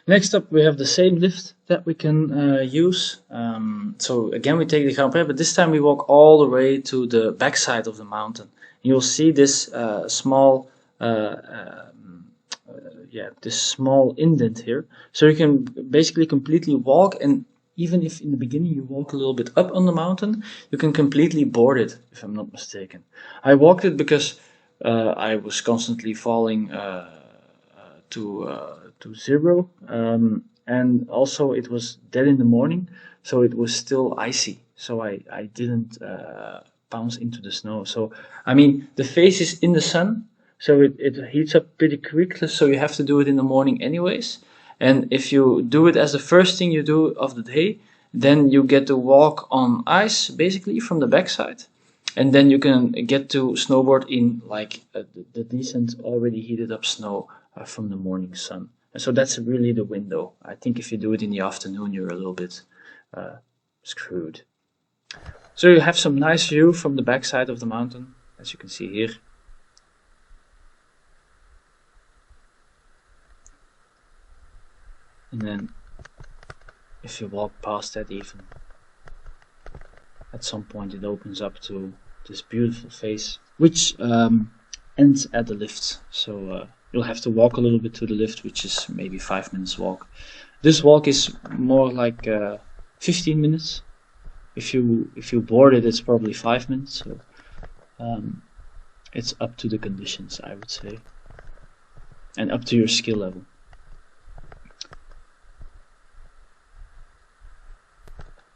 Next up, we have the same lift that we can use. So again, we take the Grand Pré, but this time we walk all the way to the backside of the mountain. You'll see this small indent here. So you can basically completely walk, and even if in the beginning you walk a little bit up on the mountain, you can completely board it, if I'm not mistaken. I walked it because I was constantly falling to zero, and also it was dead in the morning, so it was still icy, so I didn't bounce into the snow. So I mean, the face is in the sun, so it heats up pretty quickly, so you have to do it in the morning anyways. And if you do it as the first thing you do of the day, then you get to walk on ice basically from the backside, and then you can get to snowboard in like the decent already heated up snow from the morning sun. And so that's really the window. I think if you do it in the afternoon, you're a little bit screwed. So you have some nice view from the backside of the mountain, as you can see here. And then if you walk past that, even at some point it opens up to this beautiful face, which ends at the lift. So you'll have to walk a little bit to the lift, which is maybe 5 minutes walk. This walk is more like 15 minutes. If you board it, it's probably 5 minutes. So it's up to the conditions, I would say, and up to your skill level.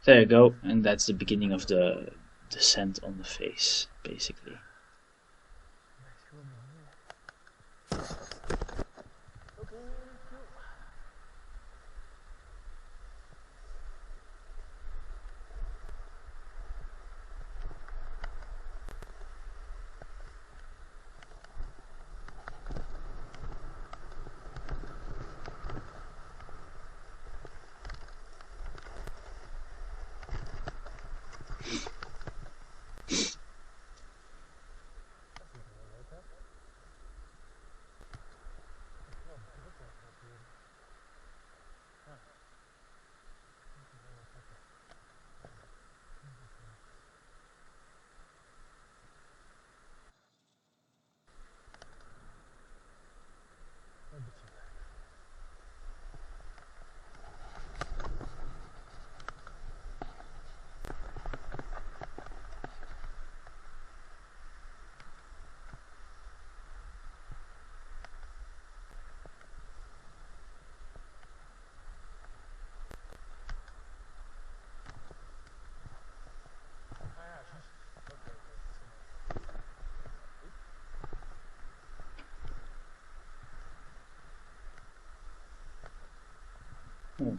There you go, and that's the beginning of the descent on the face, basically.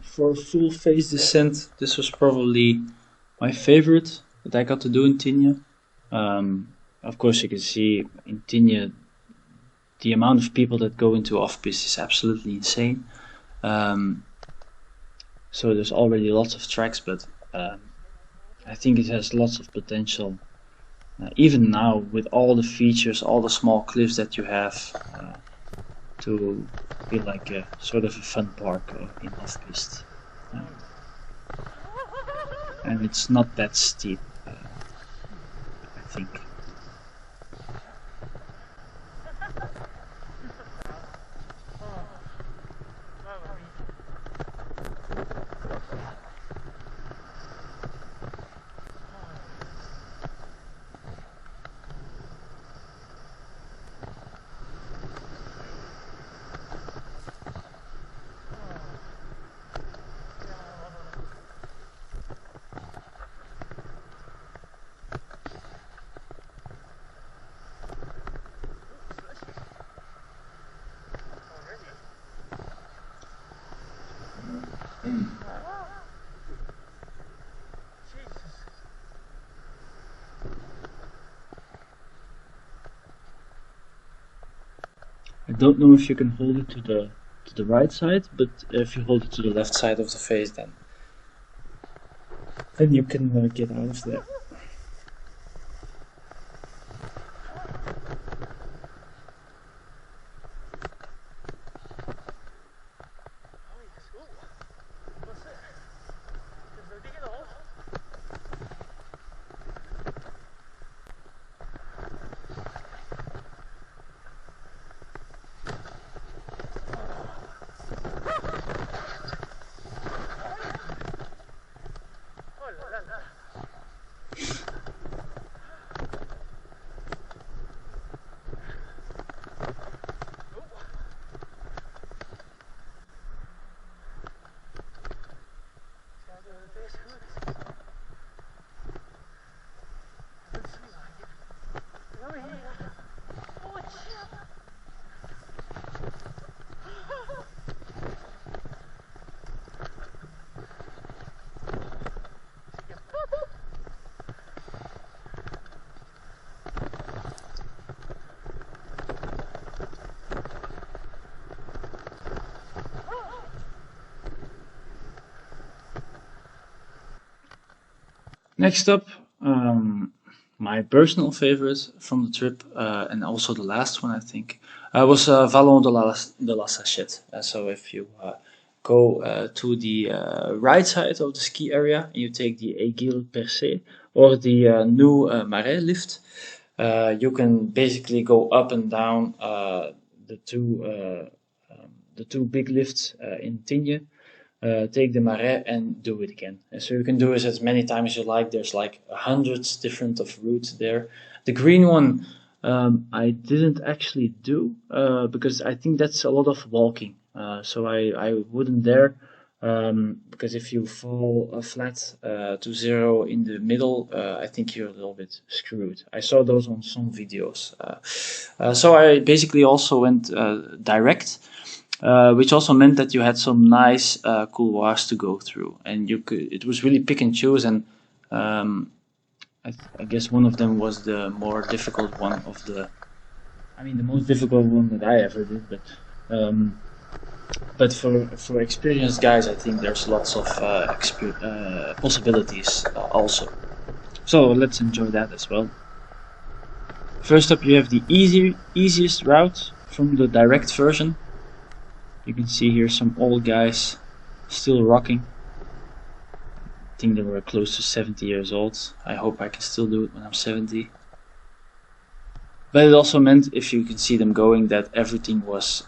For full face descent, this was probably my favorite that I got to do in Tignes. Of course, you can see in Tignes the amount of people that go into off-piste is absolutely insane. So there's already lots of tracks, but I think it has lots of potential. Even now, with all the features, all the small cliffs that you have, to be like a sort of a fun park in off-piste. And it's not that steep, I think. I don't know if you can hold it to the right side, but if you hold it to the left side of the face, then you can get out of there. Next up, my personal favorite from the trip, and also the last one I think, was Vallon de la Sache. So if you go to the right side of the ski area and you take the Aiguille Percée or the new Marais lift, you can basically go up and down the two big lifts in Tignes. Take the Marais and do it again. And so you can do it as many times as you like. There's like 100 different of routes there. The green one I didn't actually do because I think that's a lot of walking. So I wouldn't dare because if you fall flat to zero in the middle, I think you're a little bit screwed. I saw those on some videos. So I basically also went direct. Which also meant that you had some nice couloirs to go through, and it was really pick and choose, and I guess one of them was the more difficult one of the most difficult one that I ever did, but for experienced guys, I think there's lots of possibilities also. So let's enjoy that as well. First up, you have the easiest route from the direct version. You can see here some old guys still rocking. I think they were close to 70 years old. I hope I can still do it when I'm 70. But it also meant, if you can see them going, that everything was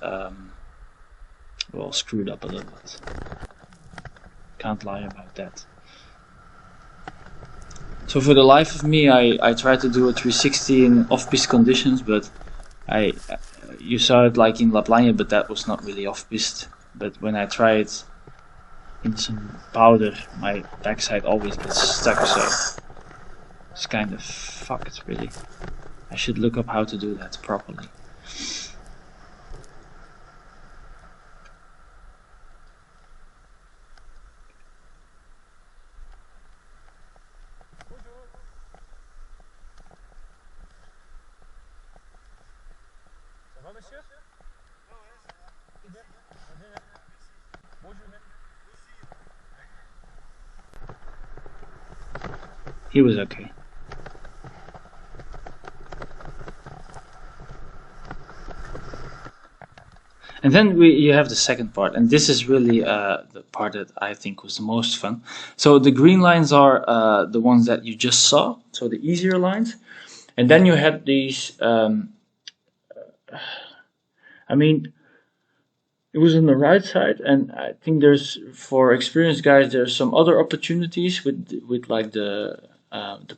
well, screwed up a little bit. Can't lie about that. So for the life of me, I tried to do a 360 in off-piste conditions, but you saw it like in Plagne, but that was not really off-piste. But when I try it in some powder, my backside always gets stuck, so it's kind of fucked, really. I should look up how to do that properly. He was okay. And then you have the second part, and this is really the part that I think was the most fun. So the green lines are the ones that you just saw, so the easier lines. And then you had these, I mean, it was on the right side, and I think there's, for experienced guys, there's some other opportunities with like the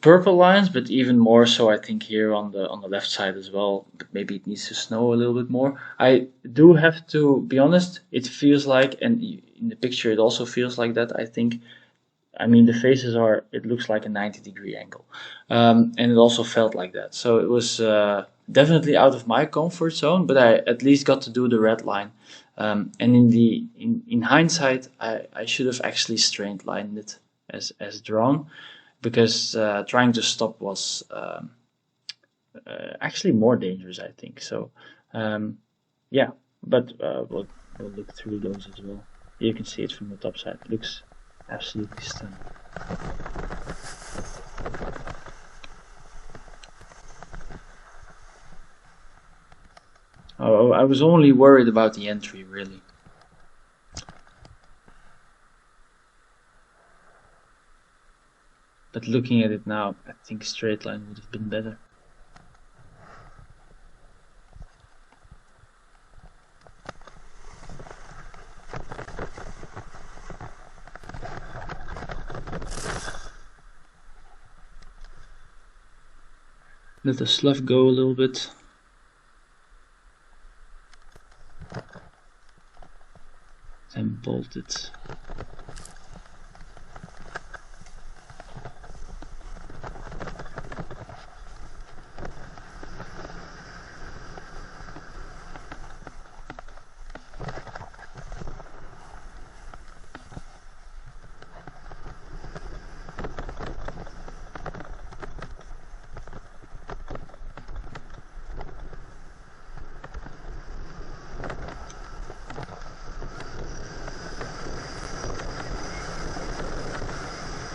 purple lines, but even more so I think here on the left side as well. But maybe it needs to snow a little bit more. I do have to be honest, it feels like, and in the picture it also feels like that, I think. I mean, the faces are, it looks like a 90-degree angle. And it also felt like that. So it was definitely out of my comfort zone, but I at least got to do the red line. And in hindsight, I should have actually straight lined it as drawn, because trying to stop was actually more dangerous, I think. So, yeah, but we'll look through those as well. You can see it from the top side. It looks absolutely stunning. Oh, I was only worried about the entry, really. But looking at it now, I think straight line would have been better. Let the slough go a little bit. Then bolt it.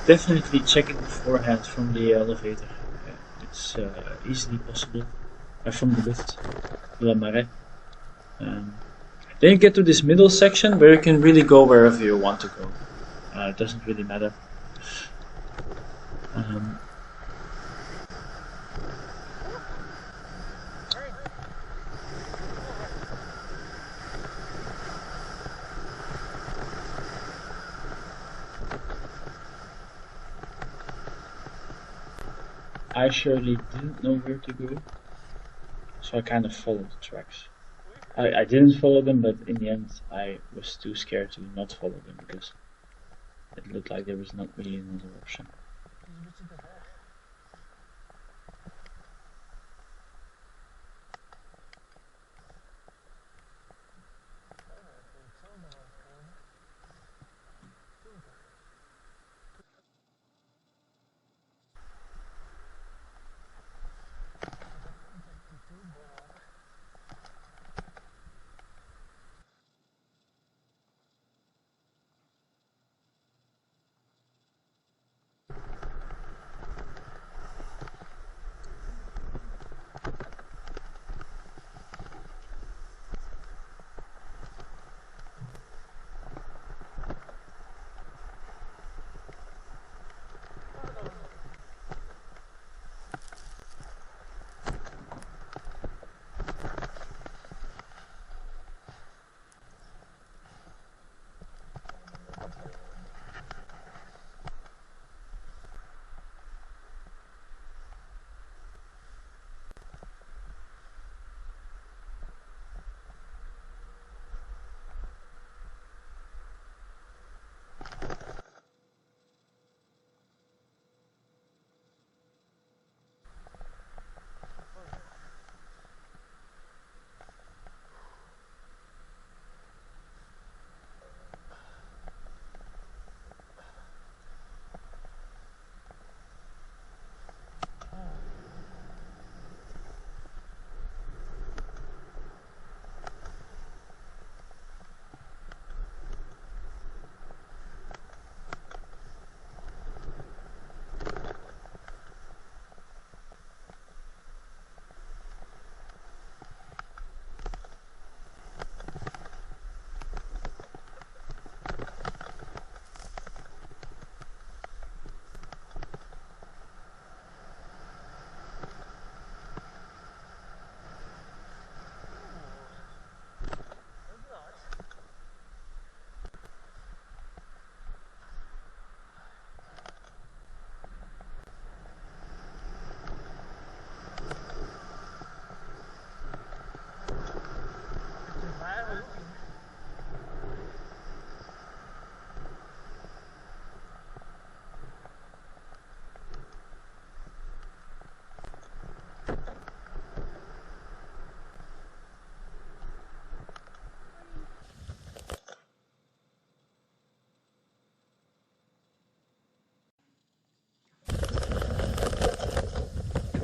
Definitely checking beforehand from the elevator. It's easily possible. From the lift, La Marais. Then you get to this middle section where you can really go wherever you want to go. It doesn't really matter. I surely didn't know where to go, so I kind of followed the tracks. I didn't follow them, but in the end I was too scared to not follow them because it looked like there was not really another option.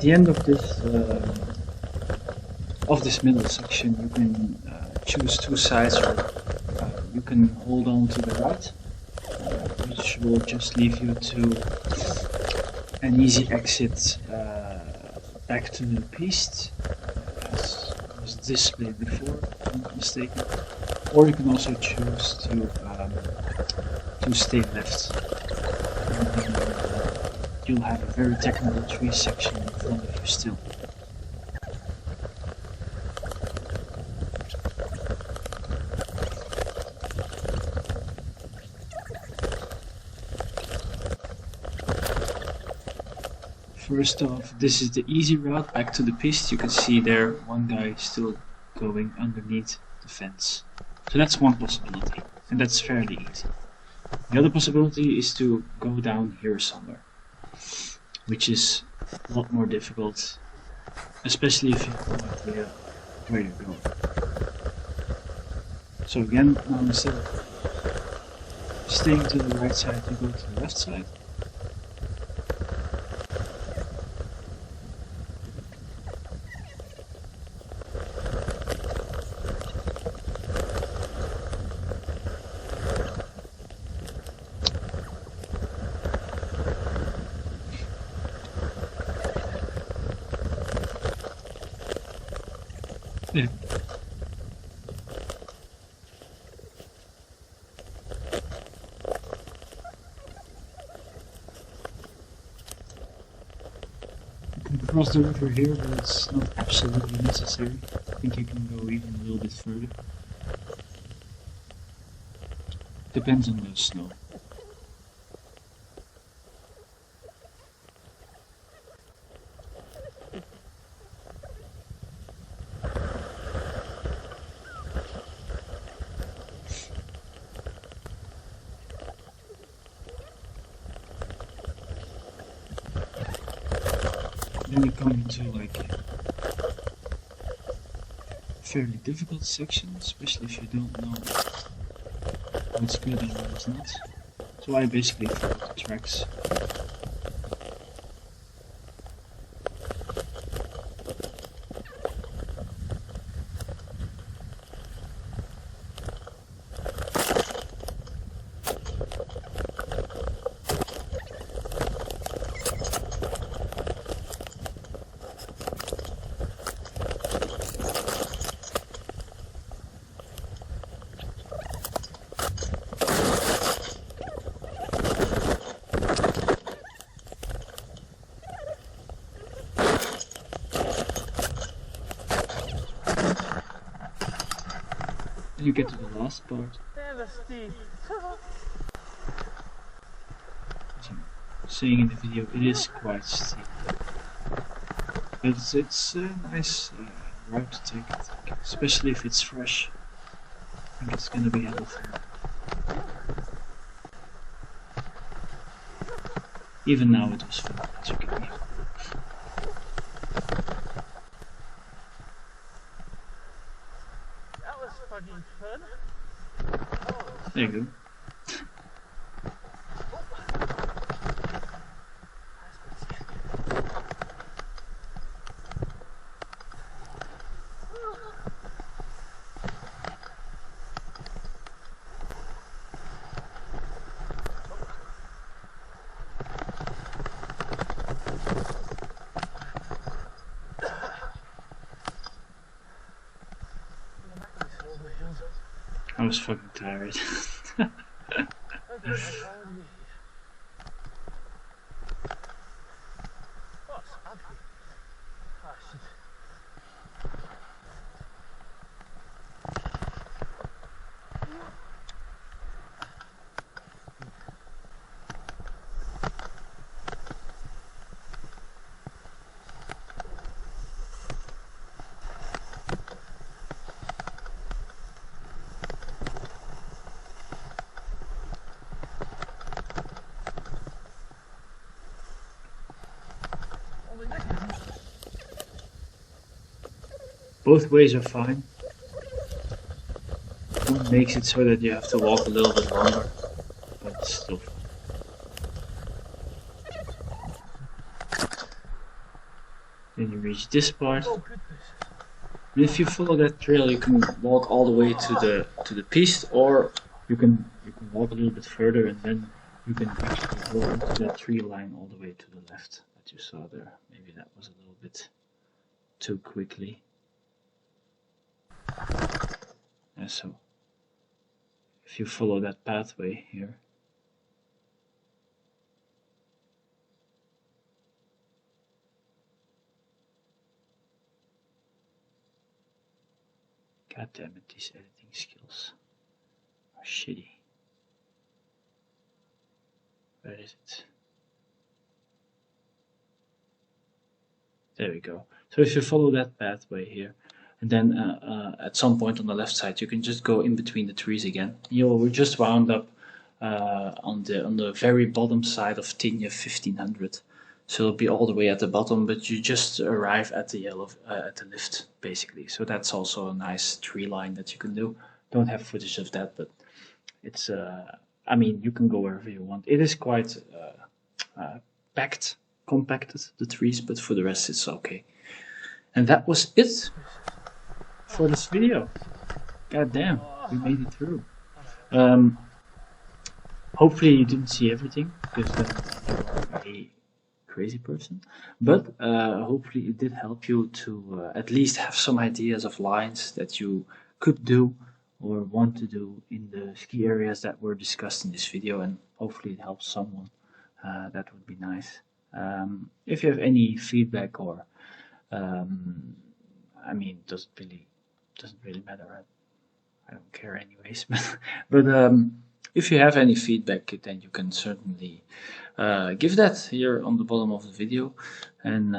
the end of this middle section, you can choose two sides, or you can hold on to the right, which will just leave you to an easy exit back to the piste, as was displayed before, if I'm not mistaken. Or you can also choose to stay left. And then, you'll have a very technical tree section in front of you still. First off, this is the easy route back to the piste. You can see there one guy is still going underneath the fence. So that's one possibility, and that's fairly easy. The other possibility is to go down here somewhere, which is a lot more difficult, especially if you have no idea where you're going. So again, now instead of staying to the right side, you go to the left side. Yeah. You can cross the river here, but it's not absolutely necessary. I think you can go even a little bit further. Depends on the snow. Then you come into like a fairly difficult section, especially if you don't know what's good and what's not. So I basically follow the tracks. You get to the last part. As I'm saying in the video, it is quite steep. But it's a nice route to take, I think. Especially if it's fresh. I think it's gonna be helpful. Even now it was fun, as you can hear. There you go. I was fucking tired. Both ways are fine. One makes it so that you have to walk a little bit longer, but it's still fun. Then you reach this part. And if you follow that trail, you can walk all the way to the piste, or you can walk a little bit further, and then you can actually go into that tree line all the way to the left that you saw there. Maybe that was a little bit too quickly. And so, if you follow that pathway here, god damn it, these editing skills are shitty. Where is it? There we go. So if you follow that pathway here, and then at some point on the left side, you can just go in between the trees again. You'll just wound up on the very bottom side of Tignes 1500. So it'll be all the way at the bottom, but you just arrive at the at the lift basically. So that's also a nice tree line that you can do. Don't have footage of that, but it's I mean, you can go wherever you want. It is quite compacted, the trees, but for the rest it's okay. And that was it for this video. God damn, we made it through. Hopefully you didn't see everything, because then you are a crazy person. But hopefully it did help you to at least have some ideas of lines that you could do or want to do in the ski areas that were discussed in this video, and hopefully it helps someone. That would be nice. If you have any feedback, or I mean, doesn't really matter. I don't care anyways. But if you have any feedback, then you can certainly give that here on the bottom of the video, and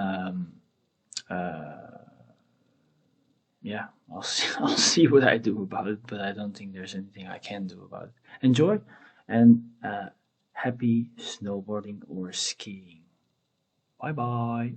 yeah, I'll see what I do about it. But I don't think there's anything I can do about it. Enjoy, and happy snowboarding or skiing. Bye bye.